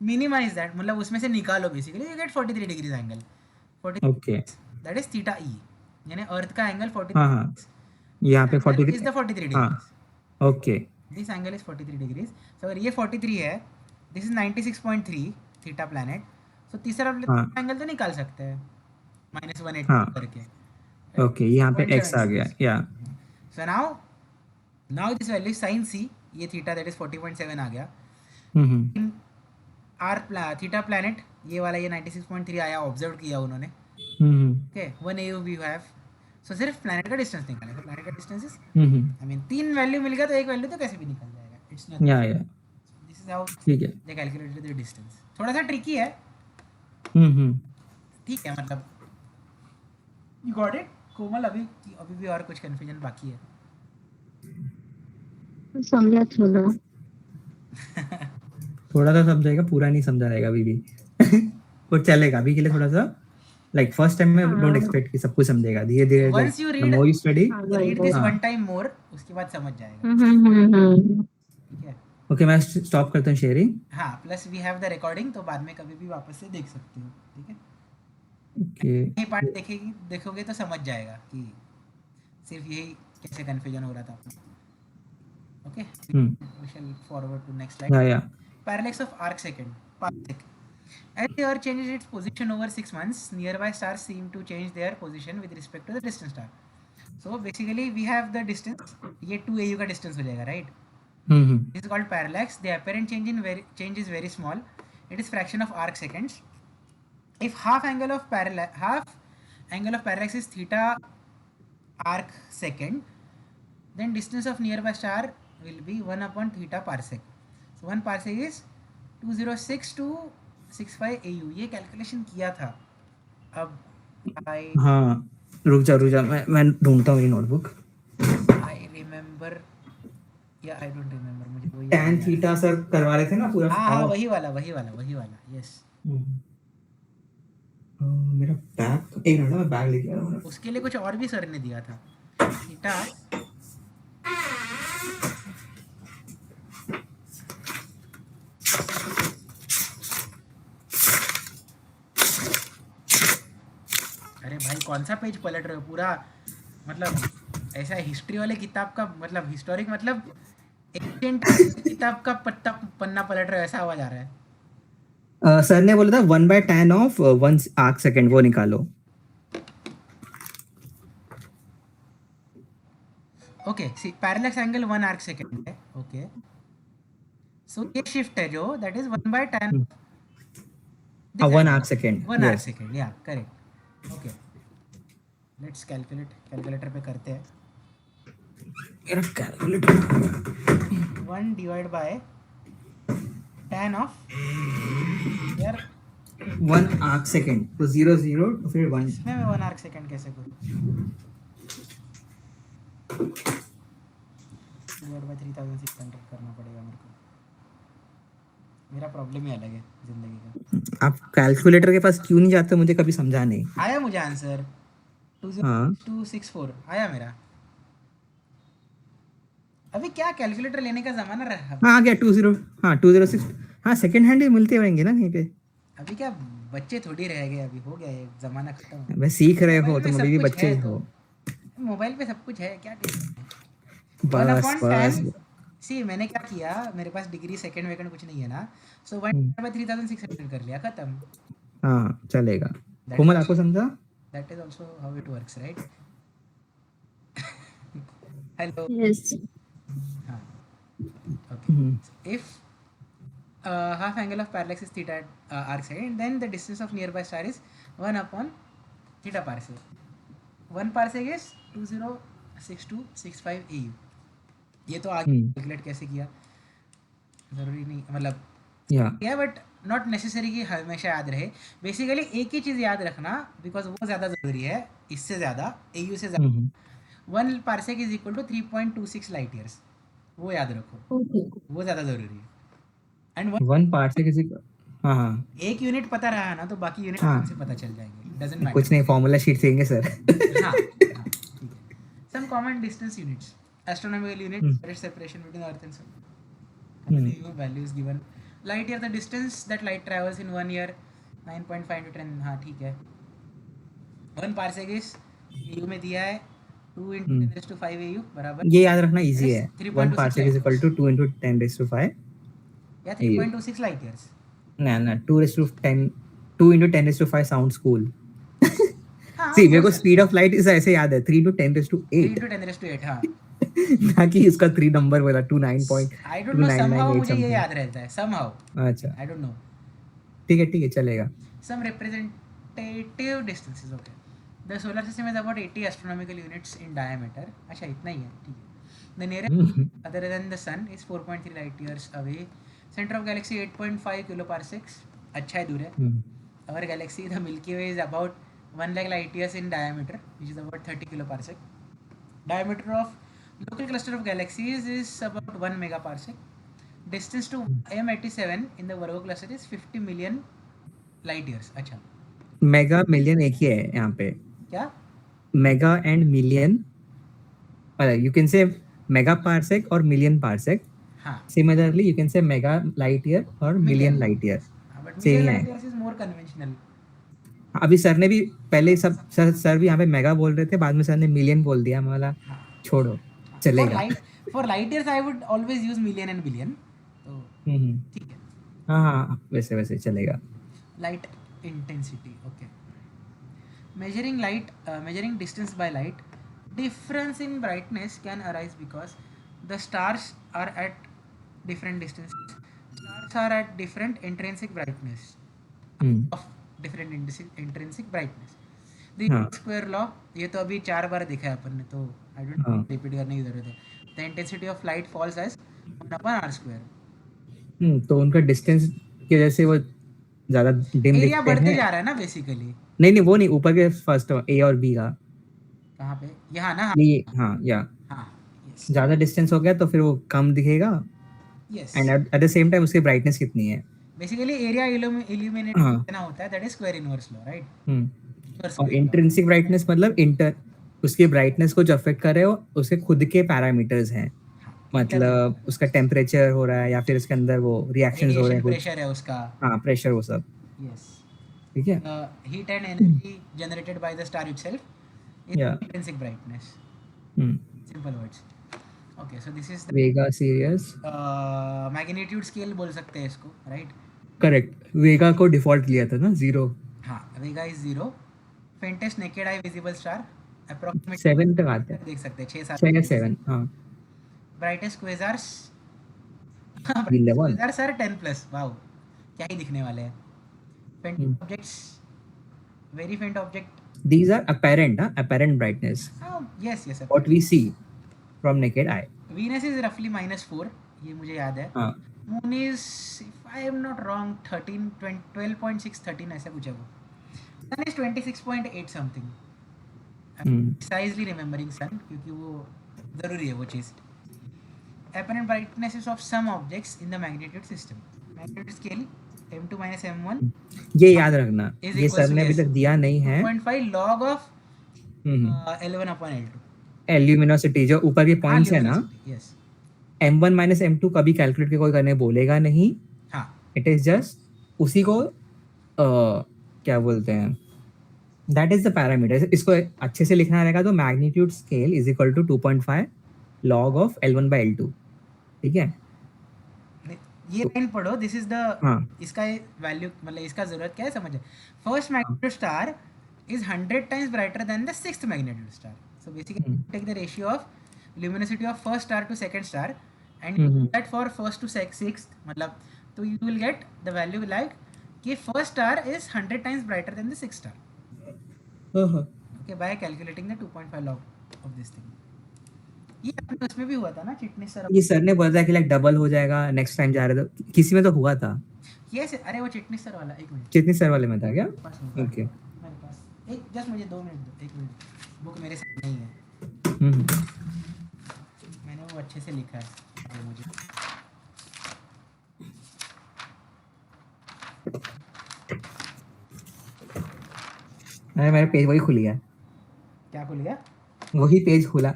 मिनिमाइज दैट, मतलब उसमें से निकालो basically, you get 43 degrees angle. 43 okay. That is theta E, यानी अर्थ का एंगल 43 हाँ हाँ यहाँ पे 43 इज द 43 हाँ degrees. Okay. This angle is 43 degrees. So अगर ये 43 है this is 96.3 theta planet, so तीसरा हाँ एंगल तो निकाल सकते हैं -180 हाँ करके. ओके, यहाँ पे x आ 0.76. गया या So now this value is sin c, ये थीटा दैट इज 40.7 आ गया. हम्म इन थीटा प्लैनेट ये वाला, ये 96.3 आया, ऑब्जर्व किया उन्होंने. Hmm okay, 1 AU we have. So सिर्फ प्लैनेट का डिस्टेंस निकालें. तो प्लैनेट का distance is, hmm I mean 3 value मिल गया तो एक वैल्यू तो कैसे भी निकल जाएगा. It's not, yeah this is how ठीक है. They calculated the distance. थोड़ा सा ट्रिकी है, हम्म ठीक है, मतलब यू गॉट इट कोमल. अभी भी और कुछ कंफ्यूजन बाकी है? समझा थोड़ा। थोड़ा सा समझाएगा, पूरा नहीं समझा रहेगा अभी भी. और चलेगा अभी के लिए थोड़ा सा. लाइक फर्स्ट टाइम में डोंट हाँ एक्सपेक्ट कि सब कुछ समझेगा. धीरे धीरे like once you the read more you study. हाँ वही रीड वही। दिस हाँ वन टाइम मोर, उसके बाद समझ जाएगा. हम्म। ठीक है. ओके, मैं स्टॉप करता हूँ शेयरिंग. हाँ, plus we have the recording, तो बाद में कभी भी वापस से देख सकते हो. ठीक है, ओके. ये पार्ट देखोगे तो समझ जाएगा कि सिर्फ यही कैसे कंफ्यूजन हो रहा था. Okay, we shall forward to next slide. या Parallax of arc second, parsec. As the Earth changes its position over 6 months, nearby stars seem to change their position with respect to the distant star. So basically we have the distance, ये 2 AU का distance हो जाएगा, right? This is called parallax. The apparent change is very small. It is fraction of arc seconds. If half angle of parallax is theta arc second, then distance of nearby star will be 1 upon theta parsec. So 1 parsec is 206.265 AU. ये calculation किया था. अब हाँ, रुक जा मैं ढूंढता हूँ ये नोटबुक. आई रिमेम्बर या आई डोंट रिमेम्बर, मुझे वही tan थीटा सर करवा रहे थे ना पूरा. हाँ वही वाला. यस, मेरा बैग, एक मिनट मैं बैग लेके आ रहा हूँ. उसके लिए कुछ और भी सर ने दिया था. थीटा अरे भाई कौन सा पेज पलट रहे हो पूरा, मतलब ऐसा हिस्ट्री वाले किताब का, मतलब हिस्टोरिक, मतलब एंशिएंट किताब का पन्ना पलट रहे हो, ऐसा आवाज आ रहा है. सर ने बोला था 1/tan ऑफ 1 arc second, वो निकालो. ओके, सी पैरेलक्स एंगल 1 आर्क सेकंड है. ओके, सो ये शिफ्ट है जो that is 1/tan 1 arc second. 1 arc Yes. Second. या करेक्ट. ओके, लेट्स कैलकुलेटर पे करते हैं. मेरा calculator. 1 divide bye tan of यार, 1 arc second तो 0 0 तो फिर 1. इसमें मैं 1 आर्क सेकंड कैसे करूँ? डिवाइड बाय 3600 करना पड़ेगा मेरे को. मेरा प्रॉब्लम ही अलग है जिंदगी का. आप कैलकुलेटर के पास क्यों नहीं जाते, मुझे कभी समझा नहीं. आया मुझे आंसर 20264 आया मेरा. अभी क्या कैलकुलेटर लेने का जमाना रहा. हाँ आ गया 20. हाँ 206. हाँ सेकंड हैंड ही मिलते रहेंगे ना कहीं पे. अभी क्या बच्चे थोड़ी रह गए, अभी हो गया ये जमाना खत्म. मैं सीख रहे हो, मोबाइल पे तुम सब अभी भी कुछ बच्चे है हो. मोबाइल पे सब कुछ है, क्या टेंशन है. बस सी मैंने क्या किया, मेरे पास डिग्री सेकंड वेकंड कुछ नहीं है ना, सो 1/3600 कर लिया, खत्म. हाँ चलेगा. कोमल आपको समझा. That is also how it works, right? Hello. Yes. हाँ, okay. If half angle of parallax is theta arc second, then the distance of nearby star is 1 upon theta parsec. 1 parsec is 206265 AU. ये तो आगे calculate कैसे किया ज़रूरी नहीं, मतलब या बट नॉट नेसेसरी कि हमेशा याद रहे. बेसिकली एक ही चीज़ याद रखना, बिकॉज वो ज़्यादा ज़रूरी है इससे ज़्यादा, AU से ज़्यादा. 1 parsec is equal to 3.26 light years. वो याद रखो, वो ज़्यादा ज़रूरी है. एंड 1 parsec is हाँ एक यूनिट पता रहा ना तो बाकी यूनिट आराम से पता चल जाएंगे. Doesn't matter. कुछ नहीं, फॉर्मूला शीट सीखेंगे सर. हाँ ठीक है. Some common distance units, astronomical unit, direct separation between the earth and sun. Value is given. Light year, the distance that light travels in 1 year, 9.5 into 10. हाँ ठीक है. 1 parsec is AU में दिया है 2 into 10 raised to 5 AU बराबर. ये याद रखना इजी है. 1 parsec is equal to 2 into 10 raised to 5. या 3.26 light years. ना 2 2 into 10 raised to 5 sounds cool. हाँ See, मेरे हो को सकता स्पीड ऑफ लाइट इस ऐसे याद है 3 into 10 raised to 3 8. into 10 raised to 8. हाँ ना कि इसका 3 नंबर बोला I don't know, somehow 29.2998 मुझे ये समथिंग. याद रहता है somehow. अच्छा I don't know. ठीक है चलेगा. Some representative distances. Okay. The solar system is about 80 astronomical units in diameter. अच्छा इतना ही है, ठीक है. The nearest other than the sun is 4.3 light years away. Center of galaxy 8.5 kiloparsecs. अच्छा है, दूर है. Our galaxy, the Milky Way, is about 1 lakh light years in diameter, which is about 30 kiloparsec. Diameter of local cluster of galaxies is about 1 megaparsec. Distance to M87 in the Virgo cluster is 50 million light years. अच्छा mega million एक ही है यहाँ पे. क्या? Mega and million, you can say mega parsec or million parsec. हाँ Similarly, you can say mega light year or million million. light year. But Same million he light है. years is more conventional. अभी sir ने भी पहले सब sir भी यहाँ पे मेगा बोल रहे थे, बाद में सर ने मिलियन बोल दिया. मला हाँ. छोड़ो, For चलेगा. light years I would always use million and billion. तो ठीक है. हाँ वैसे चलेगा. Light intensity. Okay. Measuring distance by light, difference in brightness can arise because the stars are at different distances. Stars are at different intrinsic brightness. Of different intrinsic brightness. The हाँ square law, ये तो अभी 4 बार देखा है अपन ने, तो I don't हाँ. repeat करने की जरूरत है. The intensity of light falls as 1/r square. तो उनका डिस्टेंस की वजह से वो ज्यादा डिम एरिया दिखते बढ़ते हैं. जा रहा है ना बेसिकली. नहीं वो नहीं, ऊपर के फर्स्ट ए और बी का. कहाँ पे? यहाँ ना. ये हाँ या हाँ यस ज्यादा डिस्टेंस हो गया तो फिर वो कम दिखेगा. Yes. And at the same time उसकी ब्राइटनेस कितनी है. बेसिकली एरिया इल्यूमिनेट हाँ. कितना होता है, that is square inverse law, right? और स्क्वायर लॉ. इंट्रिंसिक ब्राइटनेस मतलब इंटर, उसकी ब्राइटनेस को जो अफेक्ट कर रहे हो उसके खुद के पैरामीटर्स हैं. मतलब उसका टेम्परेचर हो रहा है या फिर इसके अंदर वो रिएक्शंस हो रहे रेडिएशन हैं कुछ. प्रेशर है उसका. हाँ प्रेशर वो सब. यस. ठीक है. Heat and energy generated by the star itself is yeah intrinsic brightness. Simple words. Okay, so this is the Vega Sirius. Magnitude scale बोल सकते हैं इसको, राइट? करेक्ट. वेगा को डिफॉल्ट लिया था ना 0. हाँ, Vega is 0. Faintest naked eye visible star approximate 7 तक आते हैं. देख सकते हैं, 6 या 6-7. 7. हाँ. ब्राइटेस्ट क्वेज़ार्स 11. Sir 10 plus. वाओ, क्या ही दिखने वाले हैं. फेंट ऑब्जेक्ट्स, वेरी फेंट object. These are apparent brightness. Yes yes. What we see from naked eye. Venus is रफली -4, ये मुझे याद है. हाँ. Moon is, if I am not wrong, 12.6 13 ऐसा कुछ है वो. सन इज 26.8 समथिंग. प्रिसाइजली रिमेम्बरिंग सन, क्योंकि वो जरूरी है वो चीज़. apparent brightnesses of some objects in the magnitude system. Magnitude scale m2 minus m1 ये याद रखना, is ये equals सर to ने अभी yes, तक दिया नहीं है. 2.5 log of L1 upon L2. एल्यूमिनोसिटी जो ऊपर के पॉइंट्स है ना, yes. m1 माइनस m2 कभी कैलकुलेट के कोई करने बोलेगा नहीं. हाँ. इट इज जस्ट उसी को क्या बोलते हैं, दैट इज द पैरामीटर. इसको अच्छे से लिखना रहेगा तो magnitude scale is equal to 2.5 log of L1 by L2. ठीक है. ये लाइन पढ़ो. दिस इज द, इसका वैल्यू मतलब इसका जरूरत क्या है समझे. First magnitude star is 100 times brighter than the sixth magnitude star. So basically take the ratio of luminosity of first star to second star and that for first to sixth, मतलब तो you will get the value like कि first star is 100 times brighter than the sixth star. Okay, by calculating the 2.5 log of this thing. ये अपने उसमें भी हुआ था ना, चिटनी सर. ये सर ने बोला था कि लाइक डबल हो जाएगा नेक्स्ट टाइम जा रहे तो, किसी में तो हुआ था. यस, अरे वो चिटनी सर वाला. एक मिनट, चिटनी सर वाले में था क्या? ओके, मेरे पास एक, जस्ट मुझे 2 मिनट दो. 1 मिनट, बुक मेरे साथ नहीं है. मैंने वो अच्छे से लिखा है वो मुझे. अरे मेरा पेज वही खुल गया. क्या खुल गया? वही पेज खुला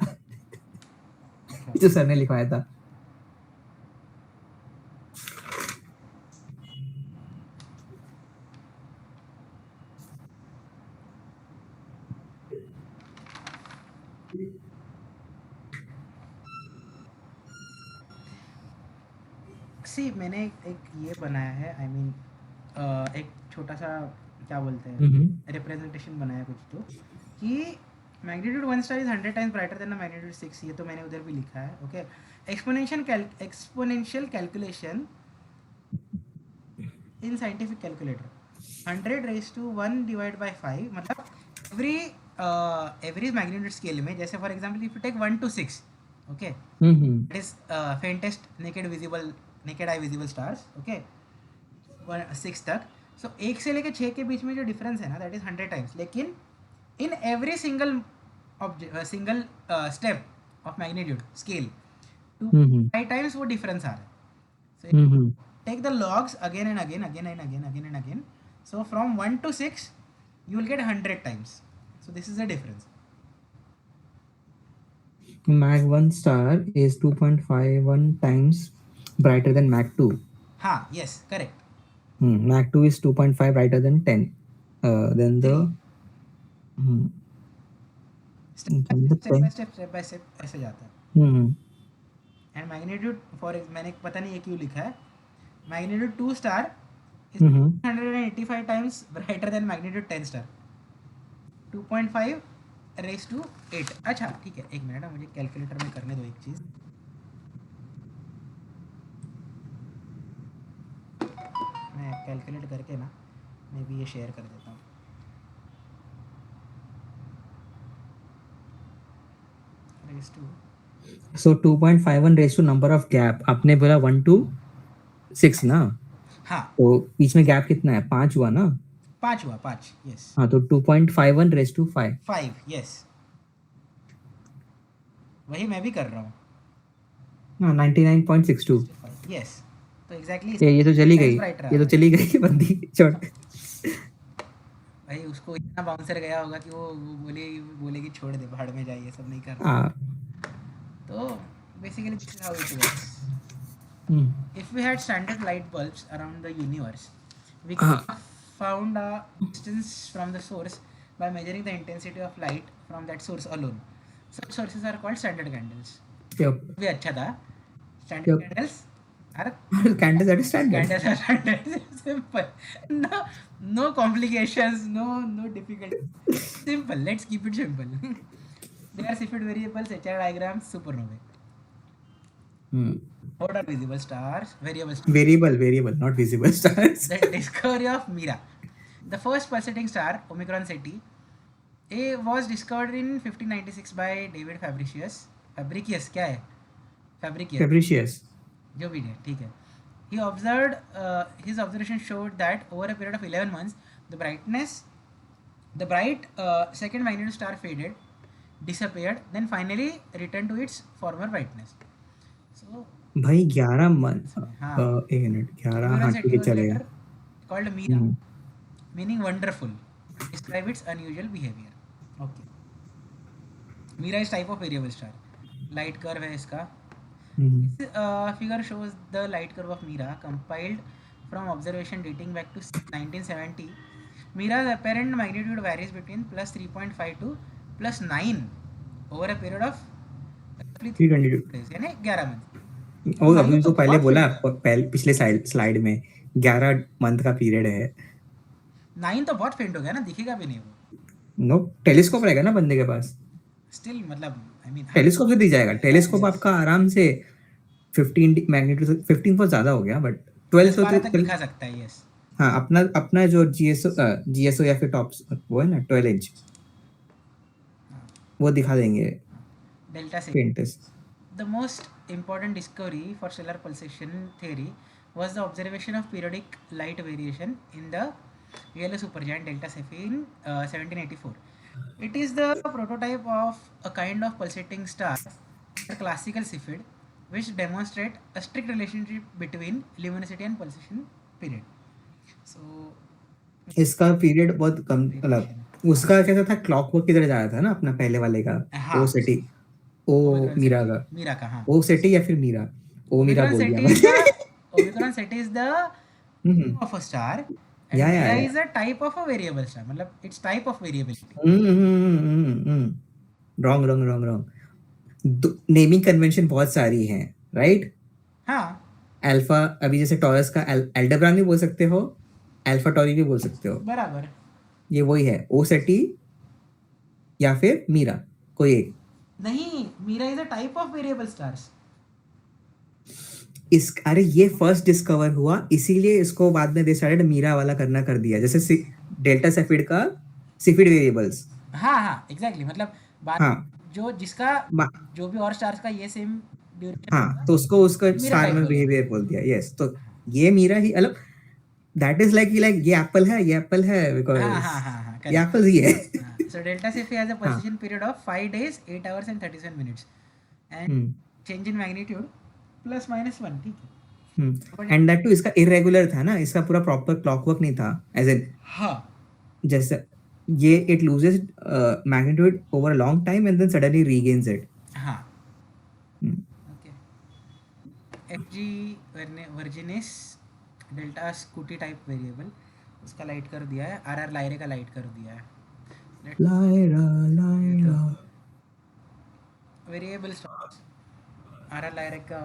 जो सर ने लिखवाया था. सी मैंने एक ये बनाया है, आई मीन एक छोटा सा क्या बोलते हैं हम्म रिप्रेजेंटेशन बनाया कुछ तो, कि magnitude 1 star is 100 times brighter than magnitude 6, ये तो मैंने उधर भी लिखा है. Okay, exponential calculation in scientific calculator 100 raise to 1 divide by 5, मतलब एवरी मैग्नीट्यूड स्केल में, जैसे for example if you take 1 to 6, okay, that is faintest naked eye visible stars, okay, 6 तक. सो 1 से लेकर 6 के बीच में जो डिफरेंस है ना, दैट इज 100 टाइम्स. लेकिन in every single step of magnitude scale 2.5 times वो डिफरेंस आ रहा है. सो take the logs again and again. So from 1 to 6 you will get 100 times. So this is the difference. Mag 1 star is 2.51 times brighter than Mag 2. Ha, yes, correct. Mag 2 is 2.5 brighter than 10. Then the step by step ऐसे जाता है. And magnitude for मैंने पता नहीं ये क्यों लिखा है, magnitude 2 star is 185 times brighter than magnitude 10 star. 2.5 raised to 8. अच्छा ठीक है, एक मिनट मुझे कैलकुलेटर में करने दो एक चीज़. मैं कैलकुलेट करके ना मैं भी ये शेयर कर देता हूँ. raised to So 2.51 raised to number of gap. आपने बोला 1 to 6 ना? हाँ, तो बीच में गैप कितना है? 5 हुआ ना? 5 हुआ, 5, yes. हाँ, तो 2.51 raised to 5. 5, yes. वही मैं भी कर रहा हूँ. हाँ, 99.62. yes. तो एग्जैक्टली ये तो चली गई. ये तो चली गई बंदी छोड़. भाई उसको इतना बाउंसर गया होगा कि वो बोलेगी छोड़ दे, भाड़ में जाइए, सब नहीं करना. तो basically this is how it works. If we had standard light bulbs around the universe, we could have found a distance from the source by measuring the intensity of light from that source alone. Such sources are called standard candles. Yep. भी अच्छा था. Standard Yep. candles are Candles are standard. candles are standard. Simple. No complications. No difficult. Simple. Let's keep it simple. They are Cepheid variables, HR diagrams, supernovae. What are visible stars? Variable stars. Variable, not visible stars. The discovery of Mira, the first pulsating star, Omicron Ceti, was discovered in 1596 by David Fabricius क्या है? Fabricius. जो भी है, ठीक है. He observed, his observation showed that over a period of 11 months, the bright second magnitude star faded, disappeared, then finally returned to its former brightness. So भाई 11 month. हाँ, एक मिनट, 11. हाँ ठीक है, चलेगा. Called Mira, meaning wonderful, describe its unusual behavior. Okay. Mira is type of variable star. Light curve है इसका. This figure shows the light curve of Mira compiled from observation dating back to 1970. Mira's apparent magnitude varies between plus 3.5 to plus 9 over a period of 322 days, यानी 11 month. और अभी तो पहले बोला, पिछले slide में 11 मंथ का पीरियड है. 9 तो बहुत फेंट हो गया ना, दिखेगा भी नहीं वो. नो, टेलीस्कोप रहेगा ना बंदे के पास. स्टिल मतलब आई मीन टेलीस्कोप से दी जाएगा. टेलीस्कोप आपका आराम से 15 मैग्नीट्यूड, 15 बहुत ज्यादा हो गया, बट 12 तक दिखा सकता है. यस. हाँ, अपना जो जीएसओ या फिर टॉप वो है ना 12 इंच, वो दिखा देंगे. डेल्टा से. Faintest. The most important discovery for stellar pulsation theory was the observation of periodic light variation in the yellow supergiant delta Cepheid in 1784. It is the prototype of a kind of pulsating star, a classical Cepheid, which demonstrate a strict relationship between luminosity and pulsation period. So इसका period बहुत कम, मतलब उसका कैसा था, clockwork की तरह जा रहा था ना अपना पहले वाले का. ओ सेटी, ओ मीरा का. हाँ. ओ सेटी या फिर मीरा. ओ मीरा बोल दिया. Omicron Ceti is the name of a star. And Mira is a type of a variable star. मतलब it's type of variability. Wrong. Naming convention बहुत सारी हैं, राइट? हाँ. अल्फा, अभी जैसे टॉरस का एल्डेब्रान भी बोल सकते हो, अल्फा टॉरी भी बोल सकते हो, बराबर। ये वही है, ओ सेटी या फिर मीरा, कोई एक। नहीं, Mira is a type of variable stars. इस अरे ये फर्स्ट डिस्कवर हुआ, इसीलिए इसको बाद में दे स्टार्टेड मीरा वाला करना कर दिया, जैसे डेल्टा सेफिड का सिफिड वेरिएबल्स। हाँ हाँ एग्जैक्टली, मतलब बात हाँ जो जिसका मा- जो भी और स्टार्स का ये सेम ड्यूरेशन हाँ, होगा, तो उसको उसका मीरा स्टार टाइप में बोलेंगे। बिहेवियर बोल दिया, यस। तो ये मीरा ही मतलब दैट इज लाइक ये एप्पल है, ये एप्पल है हाँ बिकॉज हाँ हाँ हाँ ये करेक्ट। एप्पल ही है। So delta Cephei has a हाँ। persistent period of 5 days, 8 hours and 37 minutes, and hmm change in magnitude plus minus 1, ठीक है। But एंड दैट टू इसका इरेगुलर था ना, इसका पूरा प्रॉपर क्लॉकवर्क नहीं था, एज इन हाँ जैसे ये it loses magnitude over a long time and then suddenly regains it. हाँ okay. FG Virginis delta Scuti type variable, उसका लाइट कर दिया है, RR लायरे का लाइट कर दिया है। लायरा ये तो लायरा। वेरिएबल RR Lyre का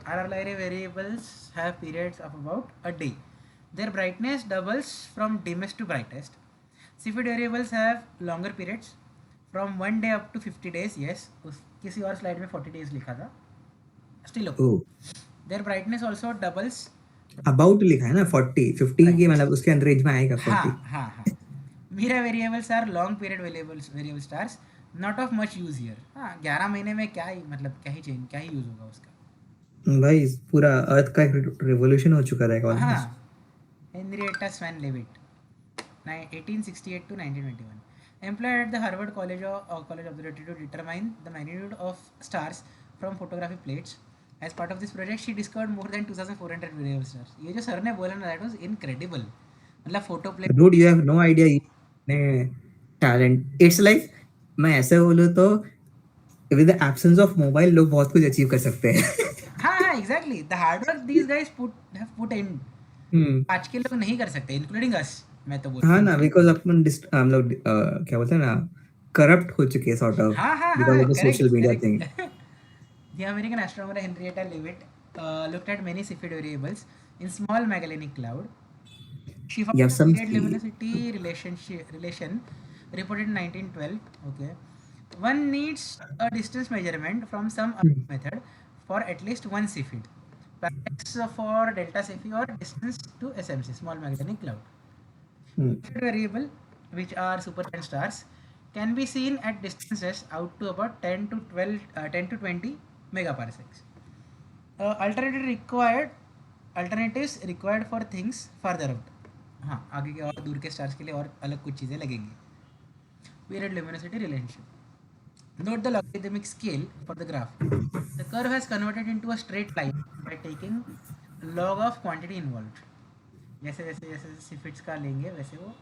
RR Lyre variables have periods of about a day. Their brightness doubles from dimmest to brightest. Cepheid variables have longer periods from 1 day up to 50 days. Yes, किसी और slide में 40 days लिखा था, still ओ okay. Their brightness also doubles. About लिखा है ना, 40 50 Right. के मतलब उसके अंदर रेंज में आएगा 40। हाँ हाँ हाँ। Mira variables are long period variable stars, not of much use here. हाँ 11 महीने में क्या ही मतलब क्या ही चेंज क्या ही यूज होगा उसका। भाई पूरा अर्थ का एक रिवॉल्यूशन हो चुका रहेगा हाँ almost. Henrietta Swan Leavitt, 1868 to 1921. Employed at the Harvard College Observatory to determine the magnitude of stars from photographic plates. As part of this project, she discovered more than 2,400 variable stars. ये जो sir ने बोला ना, that was incredible. मतलब photo plate. Dude you have no idea talent, it's like मैं ऐसे बोलूँ तो with the absence of mobile लोग बहुत कुछ अचीव कर सकते हैं। हाँ हाँ exactly, the hard work these guys put in, hmm आज के लोग नहीं कर सकते, इंक्लूडिंग अस, मैं तो बोल। हाँ ना, बिकॉज अपन हम लोग क्या बोलते हैं ना, करप्ट हो चुके हैं सॉर्ट ऑफ हाँ हाँ बिकॉज हाँ of the social correct media thing. Correct. The American astronomer Henrietta Leavitt looked at many Cepheid variables in small Magellanic Cloud. She found या the some period luminosity relation reported in 1912. Okay, one needs a distance measurement from some other method for at least one Cepheid. Parallax for delta Cepheid or distance to SMC, Small Magellanic Cloud. Cepheid variable, which are supergiant stars, can be seen at distances out to about 10 to 20 megaparsecs. Uh, alternatives required for things further out. हाँ आगे के और दूर के stars के लिए और अलग कुछ चीज़ें लगेंगी. Period luminosity relationship. Note the logarithmic scale for the graph. The curve has converted into a straight line by taking log of quantity involved. जैसे जैसे जैसे सिफिट्स का लेंगे वैसे वो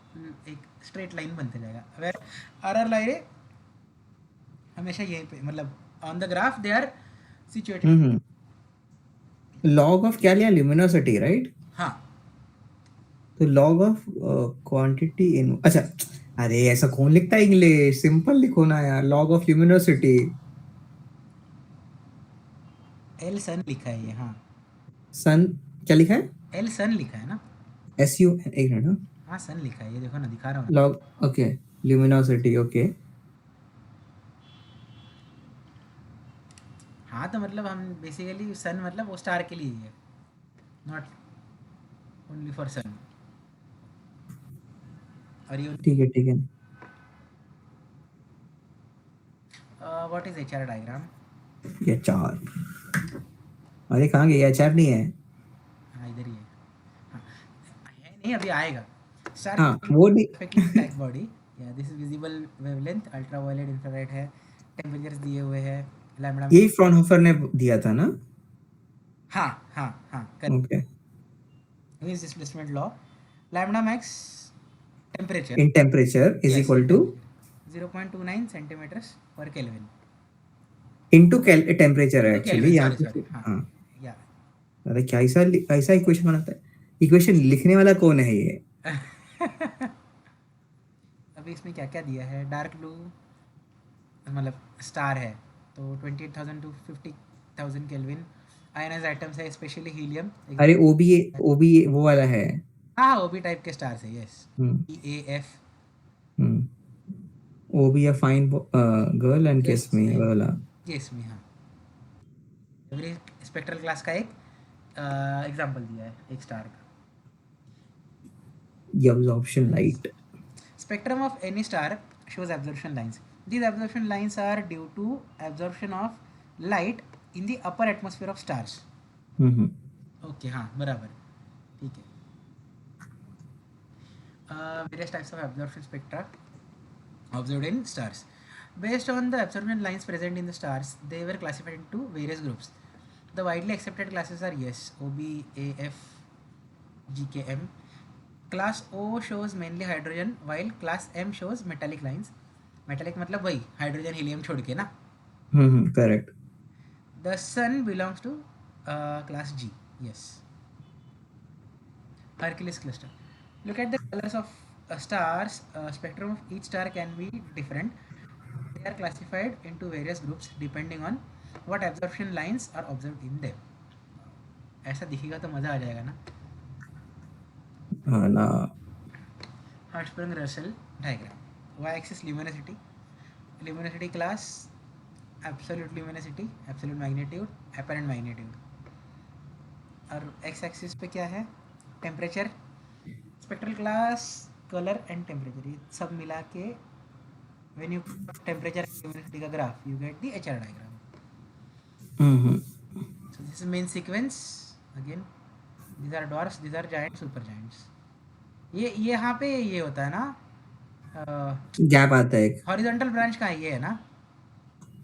एक स्ट्रेट लाइन बनते जाएगा. अगर RR लाइरे हमेशा यहीं पे मतलब on the graph they are situated. Log of क्या लिया, ल्यूमिनोसिटी राइट। हाँ तो लॉग ऑफ क्वांटिटी इन, अच्छा अरे ऐसा कौन लिखता है इंग्लिश, सिंपल लिखो ना यार, लॉग ऑफ ल्यूमिनोसिटी। एल सन लिखा है ये. हाँ सन क्या लिखा है, एल सन लिखा है ना. एस यू, एक मिनट, हाँ सन लिखा है, ये देखो ना दिखा रहा हूँ. Log okay, luminosity okay. हाँ तो मतलब हम बेसिकली सन मतलब वो स्टार के लिए ही है, नॉट ओनली फॉर सन. और ये ठीक है। What is HR diagram. ये चार, अरे कहाँ गया, चार नहीं है। हाँ इधर ही है. हाँ है नहीं, अभी आएगा. स्टार हाँ वो नहीं, परफेक्टली ब्लैक बॉडी. या this is visible wavelength, ultraviolet infrared है, टेम्परेचर्स दिए हुए हैं, लैम्बडा. यही फ्रॉनहोफर ने दिया था ना। हाँ हाँ हाँ correct. Okay, Is displacement law, lambda max temperature. In temperature is Yes, equal to 0.29 centimeters per Kelvin. Into temperature है Into एक्चुअली Kelvin, यहाँ sorry पे। sorry. हाँ हाँ, yeah. अरे क्या ऐसा ऐसा इक्वेशन बनाता है, इक्वेशन लिखने वाला कौन है ये। अभी इसमें क्या क्या दिया है. डार्क ब्लू मतलब स्टार है तो 28,000 to 50,000 केल्विन. आयनाइज एटम्स है, स्पेशली हीलियम। अरे ओबी वो वाला है। हाँ हाँ, ओबी टाइप के स्टार्स है, yes. Hmm E A F. OB a fine girl and kiss me वाला। यस मी, हाँ। एवरी स्पेक्ट्रल क्लास का एक एग्जांपल दिया है एक स्टार का। ये absorption light. Spectrum of any star shows absorption lines. These absorption lines are due to absorption of light in the upper atmosphere of stars. Hmm Okay, हाँ बराबर, ठीक है। Various types of absorption spectra observed in stars. Based on the absorption lines present in the stars, they were classified into various groups. The widely accepted classes are yes, OB, AF, GKM. Class O shows mainly hydrogen, while class M shows metallic lines. Metallic मतलब वही hydrogen helium छोड़ के ना। correct. The sun belongs to class G. Yes. Hercules cluster. Look at the colors of stars. Spectrum of each star can be different. They are classified into various groups depending on what absorption lines are observed in them. ऐसा दिखेगा तो मज़ा आ जाएगा ना। हाँ ना। Hertzsprung-Russell diagram. Y-axis luminosity. Luminosity class, absolute luminosity, absolute magnitude, apparent magnitude. और x axis पे क्या है? Temperature. Spectral class, colour and temperature, ये सब मिला के when you temperature and luminosity का graph you get the HR diagram. So this is main sequence. Again these are dwarfs, these are giant, super giants. ये यहाँ पे ये होता है ना, गैप आता है एक। हॉरिजॉन्टल ब्रांच का ये है ना?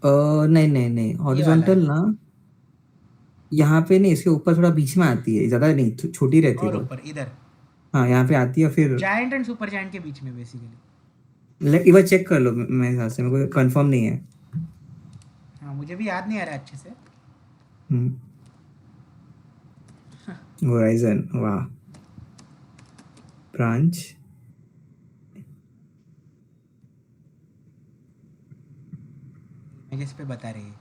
नहीं, ये वाला हॉरिजॉन्टल है ना यहाँ पे नहीं, इसके ऊपर थोड़ा बीच में आती है, ज्यादा नहीं, छोटी रहती है और बहुत। ऊपर इधर हाँ यहाँ पे आती है फिर। जायंट एंड सुपर जायंट के बीच में बेसिकली। एक बार चेक कर लो, मेरे हिसाब से, मेरे को कंफर्म नहीं है। हाँ मुझे भी याद नहीं आ रहा अच्छे से। होराइजन, वाह। ब्रांच, इमेजेस पे बता रही है।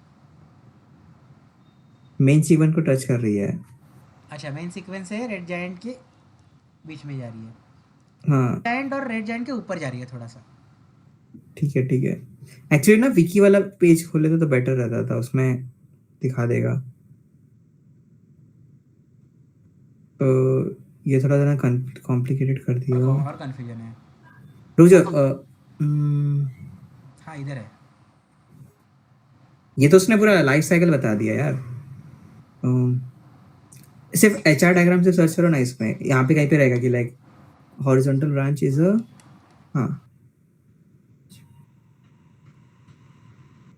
मेन सीक्वेंस को टच कर रही है। अच्छा, मेन सीक्वेंस है रेड जायंट के बीच में जा रही है, हाँ जायंट और रेड जायंट के ऊपर जा रही है थोड़ा सा। ठीक है ठीक है। एक्चुअली ना विकी वाला पेज खोले तो बेटर रहता था, उसमें दिखा देगा। तो ये थोड़ा सा कॉम्प्लिकेटेड कर दिया। और कंफ्यूजन है। रुक जाओ। हाँ इधर है। ये तो उसने पूरा लाइफ साइकिल बता दिया यार। सिर्फ एचआर डायग्राम से सर्च करो ना, इसमें यहाँ पे कहीं पे रहेगा कि like horizontal branch is a, हाँ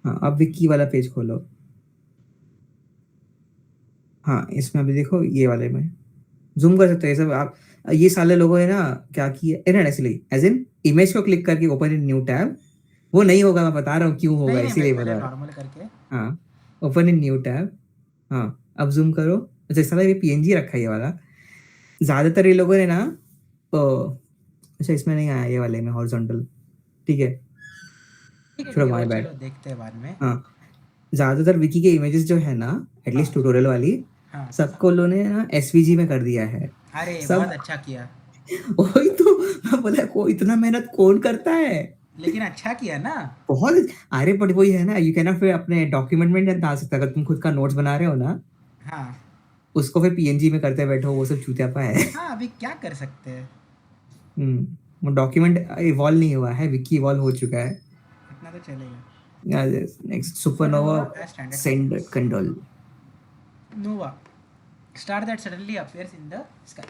हाँ, अब विकी वाला पेज खोलो। हाँ इसमें अभी देखो, ये वाले में जूम कर सकते हो ये सब आप। ये साले लोगों ने ना क्या किया, एक्चुअली एज इन इमेज को क्लिक करके ओपन इन न्यू टैब, वो नहीं होगा, मैं बता रहा हूँ क्यों होगा, नहीं इसीलिए मैं बता पहले रहा हूँ। नॉर्मल करके। हाँ ओपन इन न्यू टैब। हाँ अब जूम करो। अच्छा इस ये पीएनजी रखा है ये वाला। ज्यादातर ये लोगों ने ना अच्छा इसमें नहीं आया ये वाले में हॉरिजॉन्टल, ठीक है ठीक है छोड़ो, ठीक है, माय वो बैड। चलो देखते हैं बाद में। हाँ ज्यादातर विकी के इमेजेस जो है ना, एटलीस्ट हाँ ट्यूटोरियल वाली, हाँ। सबको लोगों ने ना एसवीजी में कर दिया है अरे बहुत सब। अच्छा किया। वही तो मैं बोला, को इतना मेहनत कौन करता है। लेकिन अच्छा किया ना। बहुत। अरे बट वही है ना, यू कैन नॉट फिर अपने डॉक्यूमेंट में नहीं डाल सकता, अगर तुम खुद का नोट्स बना रहे हो ना, हाँ उसको फिर पीएनजी में करते बैठो, वो सब चूतियापा है। हाँ, अभी क्या कर सकते हैं। वो डॉक्यूमेंट इवॉल्व नहीं हुआ है, विकी इवॉल्व हो चुका है। इतना तो चलेगा। Next supernova Supernova as standard send conditions. Condole. Nova, star that suddenly appears in the sky.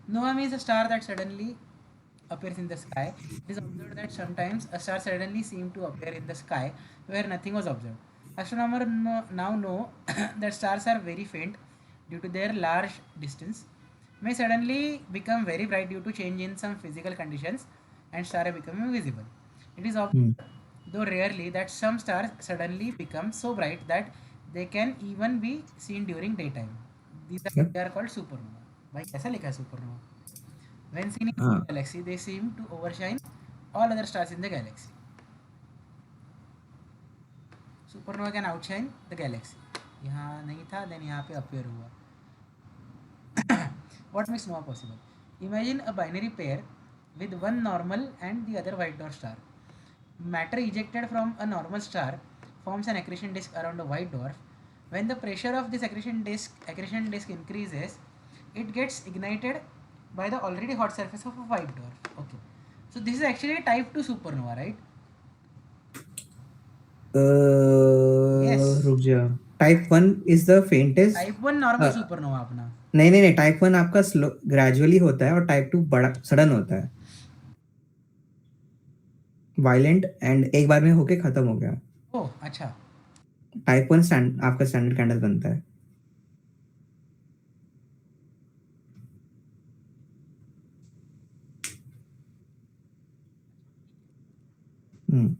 Nova means a star that suddenly appears in the sky. It is observed that sometimes a star suddenly seems to appear in the sky where nothing was observed. Astronomers now know that stars are very faint due to their large distance, may suddenly become very bright due to change in some physical conditions, and stars are becoming visible. It is observed, though rarely, that some stars suddenly become so bright that they can even be seen during daytime. They are called supernova. भाई कैसा लिखा है supernova? When seen in the हाँ galaxy, they seem to overshine all other stars in the galaxy. Supernova can outshine the galaxy. यहाँ नहीं था, then यहाँ पे अपीयर हुआ. What makes Nova possible? Imagine a binary pair with one normal and the other white dwarf star. Matter ejected from a normal star forms an accretion disk around a white dwarf. When the pressure of this accretion disk increases, it gets ignited by the already hot surface of a white dwarf. Okay. So this is actually a type 2 supernova, right? Yes. रुक जा. Type 1 is the faintest. Type 1 normal supernova अपना. नहीं नहीं नहीं, type 1 आपका slow gradually होता है और टाइप 2 बड़ा सडन होता है, वायलेंट एंड एक बार में होके खत्म हो गया. ओह अच्छा. टाइप 1 आपका स्टैंडर्ड कैंडल बनता है.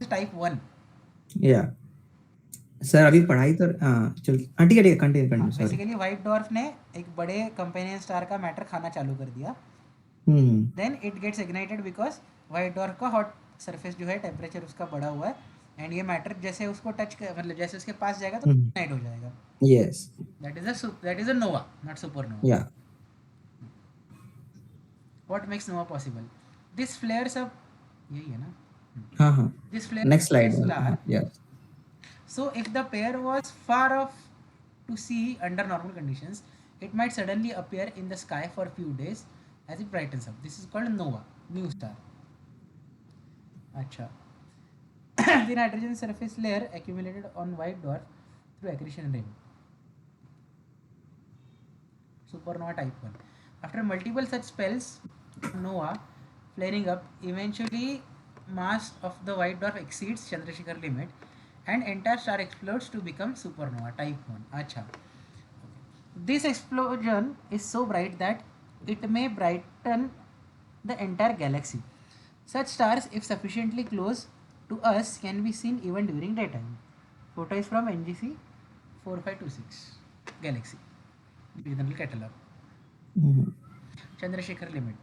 टाइप 1. या सर अभी पढ़ाई तो चल ठीक है continue sorry. Basically white dwarf ने एक बड़े कंपेनियन स्टार का मैटर खाना चालू कर दिया. Then it gets ignited because white dwarf का हॉट सरफेस जो है, टेम्परेचर उसका बढ़ा हुआ है, एंड ये मैटर जैसे उसको टच मतलब जैसे उसके पास जाएगा तो इग्नाइट हो जाएगा. Yes, that is a nova, not supernova. Yeah what makes nova possible? This flares up, यही है ना? हाँ this flare next slide. Star. Yes. So if the pair was far off to see under normal conditions, it might suddenly appear in the sky for a few days as it brightens up. This is called nova, new star. Acha. The nitrogen surface layer accumulated on white dwarf through accretion ring. Supernova type 1. After multiple such spells, nova flaring up, eventually mass of the white dwarf exceeds Chandrasekhar limit and entire star explodes to become supernova type 1. Acha. This explosion is so bright that it may brighten the entire galaxy. Such stars, if sufficiently close to us, can be seen even during daytime. Photo is from NGC 4526 galaxy regional catalog. Chandrasekhar limit.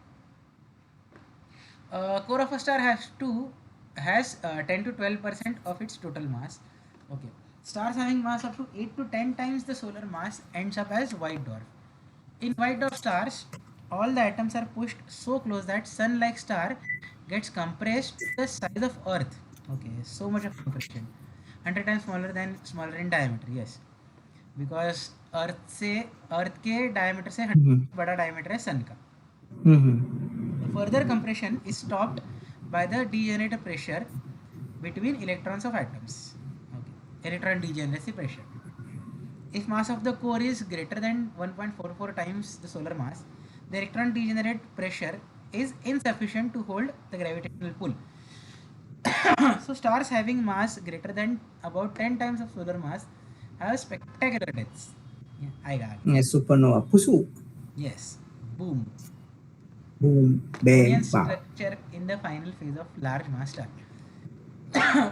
Core of a star has 10 to 12% of its total mass. Okay. Stars having mass up to 8 to 10 times the solar mass ends up as white dwarf. In white dwarf stars, all the atoms are pushed so close that sun-like star gets compressed to the size of Earth. Okay, so much of compression. 100 times smaller in diameter. Yes, because Earth के diameter से 100 बड़ा diameter है sun का. The further compression is stopped by the degenerate pressure between electrons of atoms. Okay. Electron degeneracy pressure. If mass of the core is greater than 1.44 times the solar mass, the electron degenerate pressure is insufficient to hold the gravitational pull. So stars having mass greater than about 10 times of solar mass have spectacular deaths. Yeah, I got it. Yes, supernova. Pusu. Yes. Boom. Boom. Bang. Newtonian Bang. structure in the final phase of large mass star.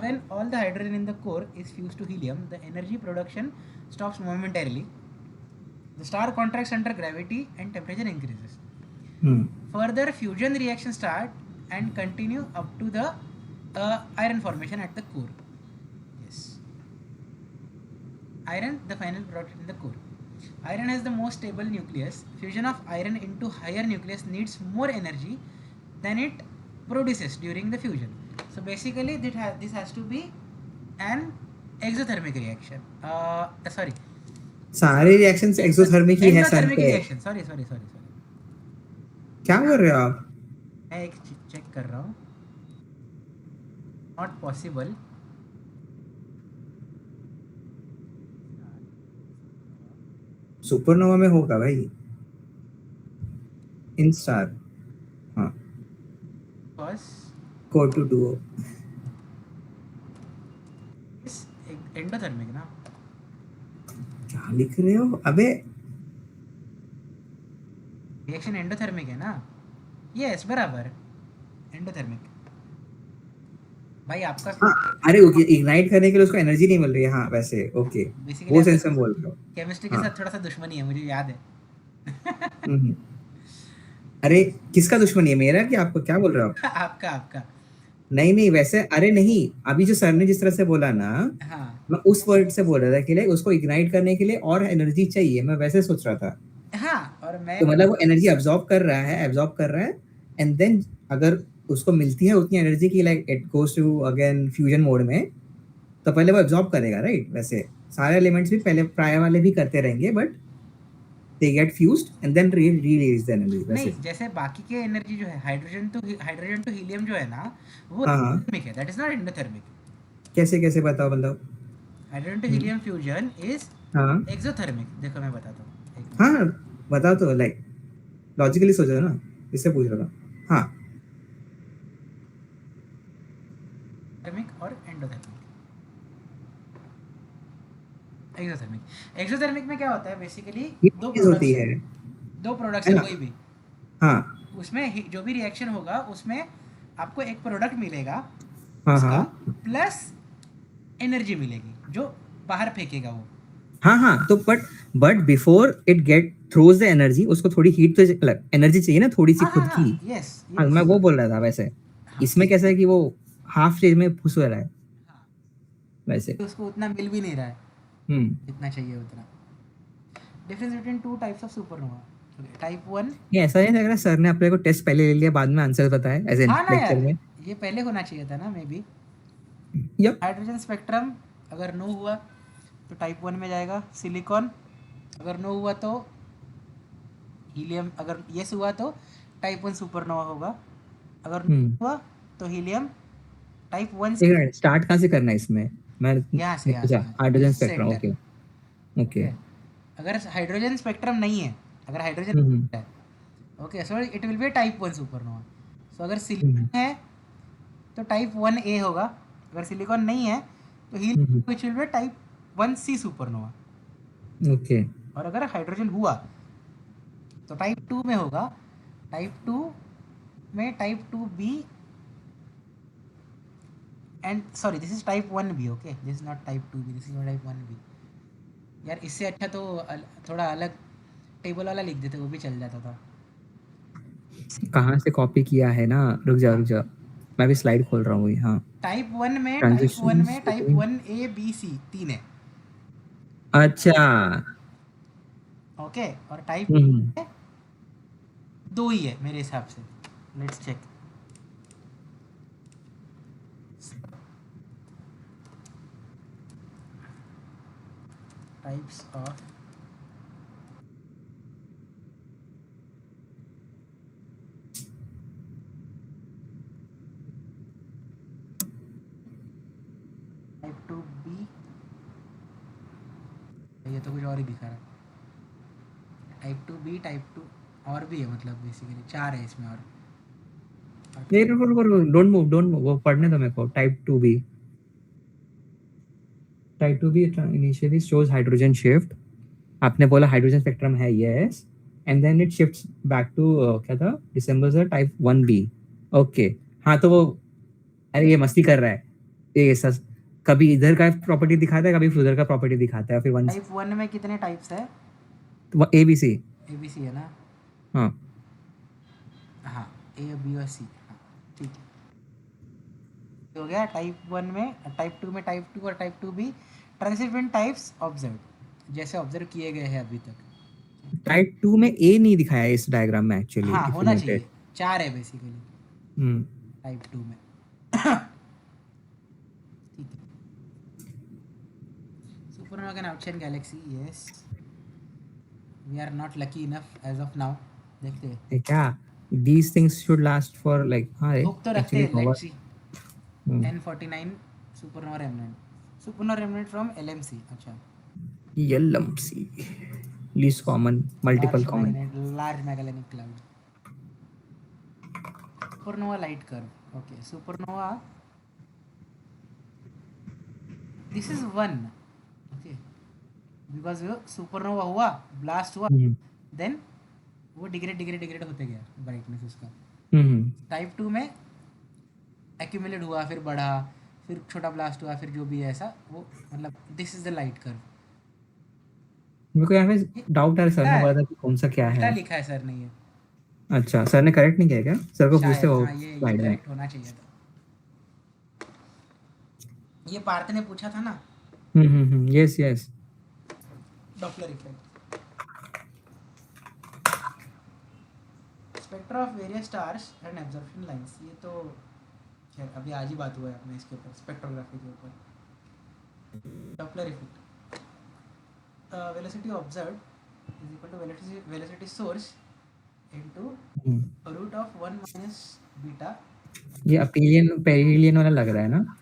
When all the hydrogen in the core is fused to helium, the energy production stops momentarily. The star contracts under gravity and temperature increases. Further fusion reactions start and continue up to the iron formation at the core. Yes. Iron, the final product in the core. Iron has the most stable nucleus. Fusion of iron into higher nucleus needs more energy than it produces during the fusion. So basically this has to be an exothermic reaction. Sorry. सारे reactions exothermic ही है सन Endothermic पे. reaction. Sorry. क्या कर रहे हो आप? मैं एक चेक कर रहा हूँ. Not possible. सुपरनोवा में होगा भाई. इन स्टार. हाँ. Because core to duo. is endothermic ना. क्या लिख रहे हो? अबे रिएक्शन एंडोथर्मिक है ना. यस बराबर एंडोथर्मिक. भाई आपका अरे ओके, इग्नाइट करने के लिए उसको एनर्जी नहीं मिल रही है. हाँ वैसे ओके, वो सेंस में बोल रहा हूँ. केमिस्ट्री के साथ थोड़ा सा दुश्मनी है, मुझे याद है. अरे किसका दुश्मनी है, मेरा कि आपको? क्या बोल रहे हो आप? आपका नहीं नहीं वैसे, अरे नहीं, अभी जो सर ने जिस तरह से बोला ना, हाँ मैं उस वर्ड से बोल रहा था कि लाइक उसको इग्नाइट करने के लिए और एनर्जी चाहिए, मैं वैसे सोच रहा था। हाँ, और मैं तो मतलब वो एनर्जी एब्जॉर्ब कर रहा है, एंड देन अगर उसको मिलती है उतनी एनर्जी की, like it goes to again fusion mode में, तो पहले वो एब्जॉर्ब करेगा, राइट? वैसे सारे एलिमेंट्स भी पहले प्रायर वाले भी करते रहेंगे, but they get fused and then release the energy वैसे। नहीं, जैसे बाकी के एनर्जी जो है हाइड्रोजन टू हीलियम जो है ना, वो हाँ हाँ, थर्मिक है, दैट इज नॉट एंडोथर्मिक। कैसे कैसे बताओ मतलब? Hydrogen to hmm, helium fusion is हाँ एक्सोथर्मिक। देखो मैं बताता हूँ, एक मिनट। हाँ, बताओ तो, लाइक लॉजिकली सोचो ना, इससे पूछ रहा था। हाँ थर्मिक और एंडोथर्मिक। एक्सोथर्मिक, एक्सोथर्मिक में क्या होता है बेसिकली, ये दो चीज होती प्रोडक्ट्स है, दो प्रोडक्ट्स है है ना? कोई भी, हाँ उसमें जो भी रिएक्शन होगा उसमें आपको एक प्रोडक्ट मिलेगा हाँ उसका, हाँ प्लस एनर्जी मिलेगी जो बाहर फेंकेगा वो। हाँ हाँ, तो but before it get throws the energy, उसको थोड़ी हीट तो एनर्जी चाहिए ना, थोड़ी सी हाँ हाँ खुद हाँ, की। यस हाँ, यस। मैं वो बोल रहा था वैसे। हाँ इसमें कैसा है कि वो हाफ स्टेज में फंस रहा है हाँ, वैसे। उसको उतना मिल भी नहीं रहा है हम्म, जितना चाहिए उतना। Difference between two types of supernova, type one. ये ऐसा नहीं लग रहा सर ने अपने को टेस्ट पहले ले लिया, बाद में आंसर बताया ऐसे हाँ ना लेक्चर यार, में। ये पहले होना चाहिए था ना maybe. Yep. Hydrogen spectrum अगर नो हुआ तो टाइप वन में जाएगा। सिलिकॉन अगर नो हुआ तो हीलियम, अगर यस हुआ तो टाइप वन सुपरनोवा होगा। अगर हम्म, no हुआ तो हीलियम टाइप वन। एक मिनट, स्टार्ट कहाँ से करना है इसमें? मैं यहाँ से यहाँ से अच्छा, यहाँ से hydrogen this spectrum, centre. Okay okay. Okay, अगर हाइड्रोजन स्पेक्ट्रम नहीं है, अगर हाइड्रोजन हम्म है, okay, so it will be type one supernova. So अगर हम्म सिलिकॉन है तो टाइप वन ए होगा। अगर सिलिकॉन नहीं है तो hmm, helium which will be type one C supernova. Okay. और अगर हाइड्रोजन हुआ तो टाइप टू में होगा। टाइप टू में type two B and sorry this is type one B. Okay, this is not type two B, this is type one B. यार इससे अच्छा तो थोड़ा अलग टेबल वाला लिख देते, वो भी चल जाता था। कहाँ से कॉपी किया है ना? रुक जा हाँ, रुक जा, मैं भी स्लाइड खोल रहा हूँ वही। हाँ, टाइप वन में transition. Type one A B C तीन है। अच्छा। ओके, और टाइप हम्म, में दो ही है मेरे हिसाब से। Let's check. Types of type two B, ये तो कुछ और ही दिखा रहा है। Type two B, type two और भी है, मतलब बेसिकली चार है इसमें और ये रुको रुको रुको, डोंट मूव, वो पढ़ने दो मेरे को। Type two B initially shows hydrogen shift. आपने बोला हाइड्रोजन स्पेक्ट्रम है, yes, and then it shifts back to क्या था, दिसंबर से टाइप 1b। ओके। हाँ तो वो, अरे ये मस्ती कर रहा है ये सस, कभी इधर का प्रॉपर्टी दिखाता है, कभी उधर का प्रॉपर्टी दिखाता है, फिर वन टाइप वन में कितने टाइप्स है? ए बी सी। ए बी सी है ना? हाँ हाँ, ए बी और सी, हाँ ठीक है। हो गया टाइप वन में। टाइप टू में टाइप टू और type two B. Transient types observe, जैसे ऑब्जर्व किए गए हैं अभी तक। टाइप 2 में ए नहीं दिखाया है इस डायग्राम में एक्चुअली, हाँ, इफ यू होना नोटेड। चाहिए, चार है बेसिकली हम्म, टाइप टू में। ठीक है। Supernova can outshine galaxy, yes. We are not lucky enough as of now. देखते हैं, ये क्या, these things should last for like, हाँ होप तो रखते एक्चुअली हैं, nova. Let's see. N49 supernova remnant, supernova remnant from LMC। अच्छा, LMC, least common multiple common। Large Magellanic Cloud. Supernova light curve, okay. Supernova, this is one, okay, because supernova हुआ, blast हुआ, hmm then वो degrade होते गया brightness उसका। Hmm, type two में accumulate हुआ, फिर बढ़ा, फिर छोटा ब्लास्ट हुआ, फिर जो भी है ऐसा वो, मतलब this is the light curve. मेरे को यहाँ ये पे डाउट है, सर उल्टा ने है, बोला था कि कौन सा क्या उल्टा है। लिखा है सर ने ये। अच्छा, सर ने करेक्ट नहीं किया क्या? सर को पूछते शायद हो हाँ, ये स्लाइड में। करेक्ट होना चाहिए था। ये पार्थ ने पूछा था ना, yes yes Doppler effect, spectra of various stars and absorption lines. ये तो खैर अभी आज ही बात हुआ है अपने इसके ऊपर, स्पेक्ट्रोग्राफी के ऊपर। Doppler effect, velocity observed is equal to velocity source into root of 1 minus beta. ये अपीलियन पेरिलियन वाला लग रहा है ना?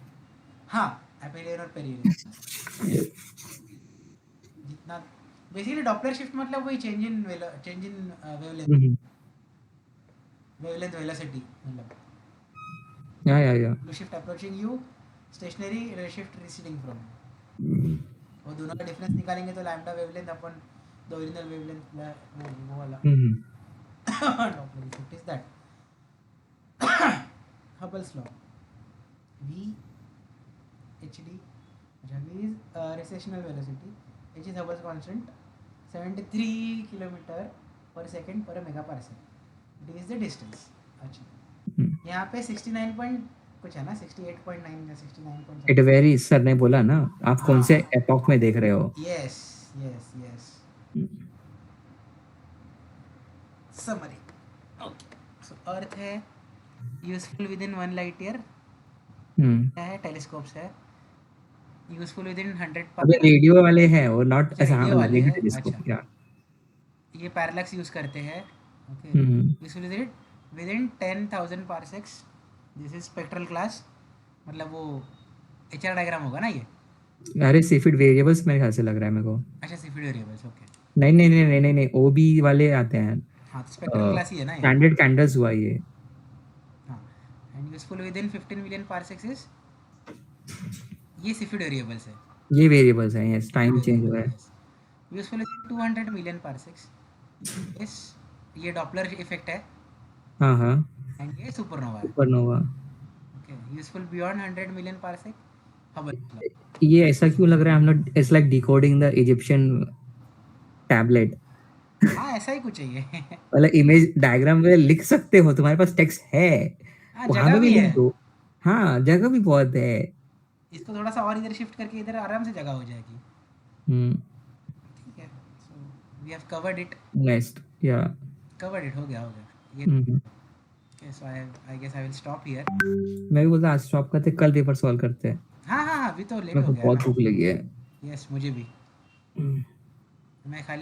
हाँ, एपेलियन और पेरिलियन जितना बेसिकली डॉपलर शिफ्ट मतलब वही चेंज इन वेवलेंथ, वेलोसिटी मतलब या blue shift approaching you, stationary, red shift receding from you। वो दोनों का डिफरेंस निकालेंगे तो lambda wavelength upon the original wavelength वो वाला Doppler effect is that हबल्स law v hd, अच्छा v is recessional velocity, h is Hubble's constant 73 kilometre पर second पर मेगापार्सेक, d is the distance। अच्छा यहाँ पे 69 पॉइंट कुछ है ना, 68.9 या 69 इट वेरी, सर ने बोला ना आप कौन से एपॉक में देख रहे हो। Yes yes yes summary. Okay, so earth है useful within 1 light year, क्या है टेलीस्कोप्स है यूजफुल विद इन 100 अबे रेडियो वाले हैं और नॉट अच्छा, ऐसा, हाँ रेडियो वाले रेडियो हैं, टेलीस्कोप अच्छा या ये पैरेलैक्स यूज करते हैं। Okay, useful within 10,000 parsecs, this is spectral class, मतलब वो एचआर डायग्राम होगा ना ये। अरे सीफिड वेरिएबल्स मेरे ख्याल से लग रहा है मेरे को। अच्छा, सीफिड वेरिएबल्स, ओके। नहीं ओबी वाले आते हैं। हाँ, तो स्पेक्ट्रल क्लास ही है ना ये। स्टैंडर्ड कैंडल्स हुआ ये। हाँ, and useful within 15 million parsecs is, ये सीफिड वेरिएबल्स है, ये वेरिएबल्स हैं, यस टाइम चेंज हुआ है। यूजफुल विद 200 मिलियन पार्सेक्स, यस ये डॉपलर इफेक्ट है, हाँ एंड ये सुपरनोवा है। Supernova. Okay, useful beyond 100 million parsec, Hubble law. ये ऐसा क्यों लग रहा है, हम लोग it's like decoding the Egyptian tablet. हाँ, ऐसा ही कुछ है ये। मतलब इमेज डायग्राम में लिख सकते हो, तुम्हारे पास टेक्स्ट है हाँ, वहां जगह पे भी भी लिख है, दो। हाँ जगह भी बहुत है। इसको थोड़ा सा और इधर शिफ्ट करके इधर आराम से जगह हो जाएगी। ठीक है, so we have covered it, next या हो गया ये। Okay, so I guess I will stop here. मैं भी बोलता आज स्टॉप करते, कल पेपर सॉल्व करते हैं। हाँ हाँ, अभी तो लेट मेरे हो को गया बहुत ना। भूख लगी है। यस, मुझे भी। मैं खाली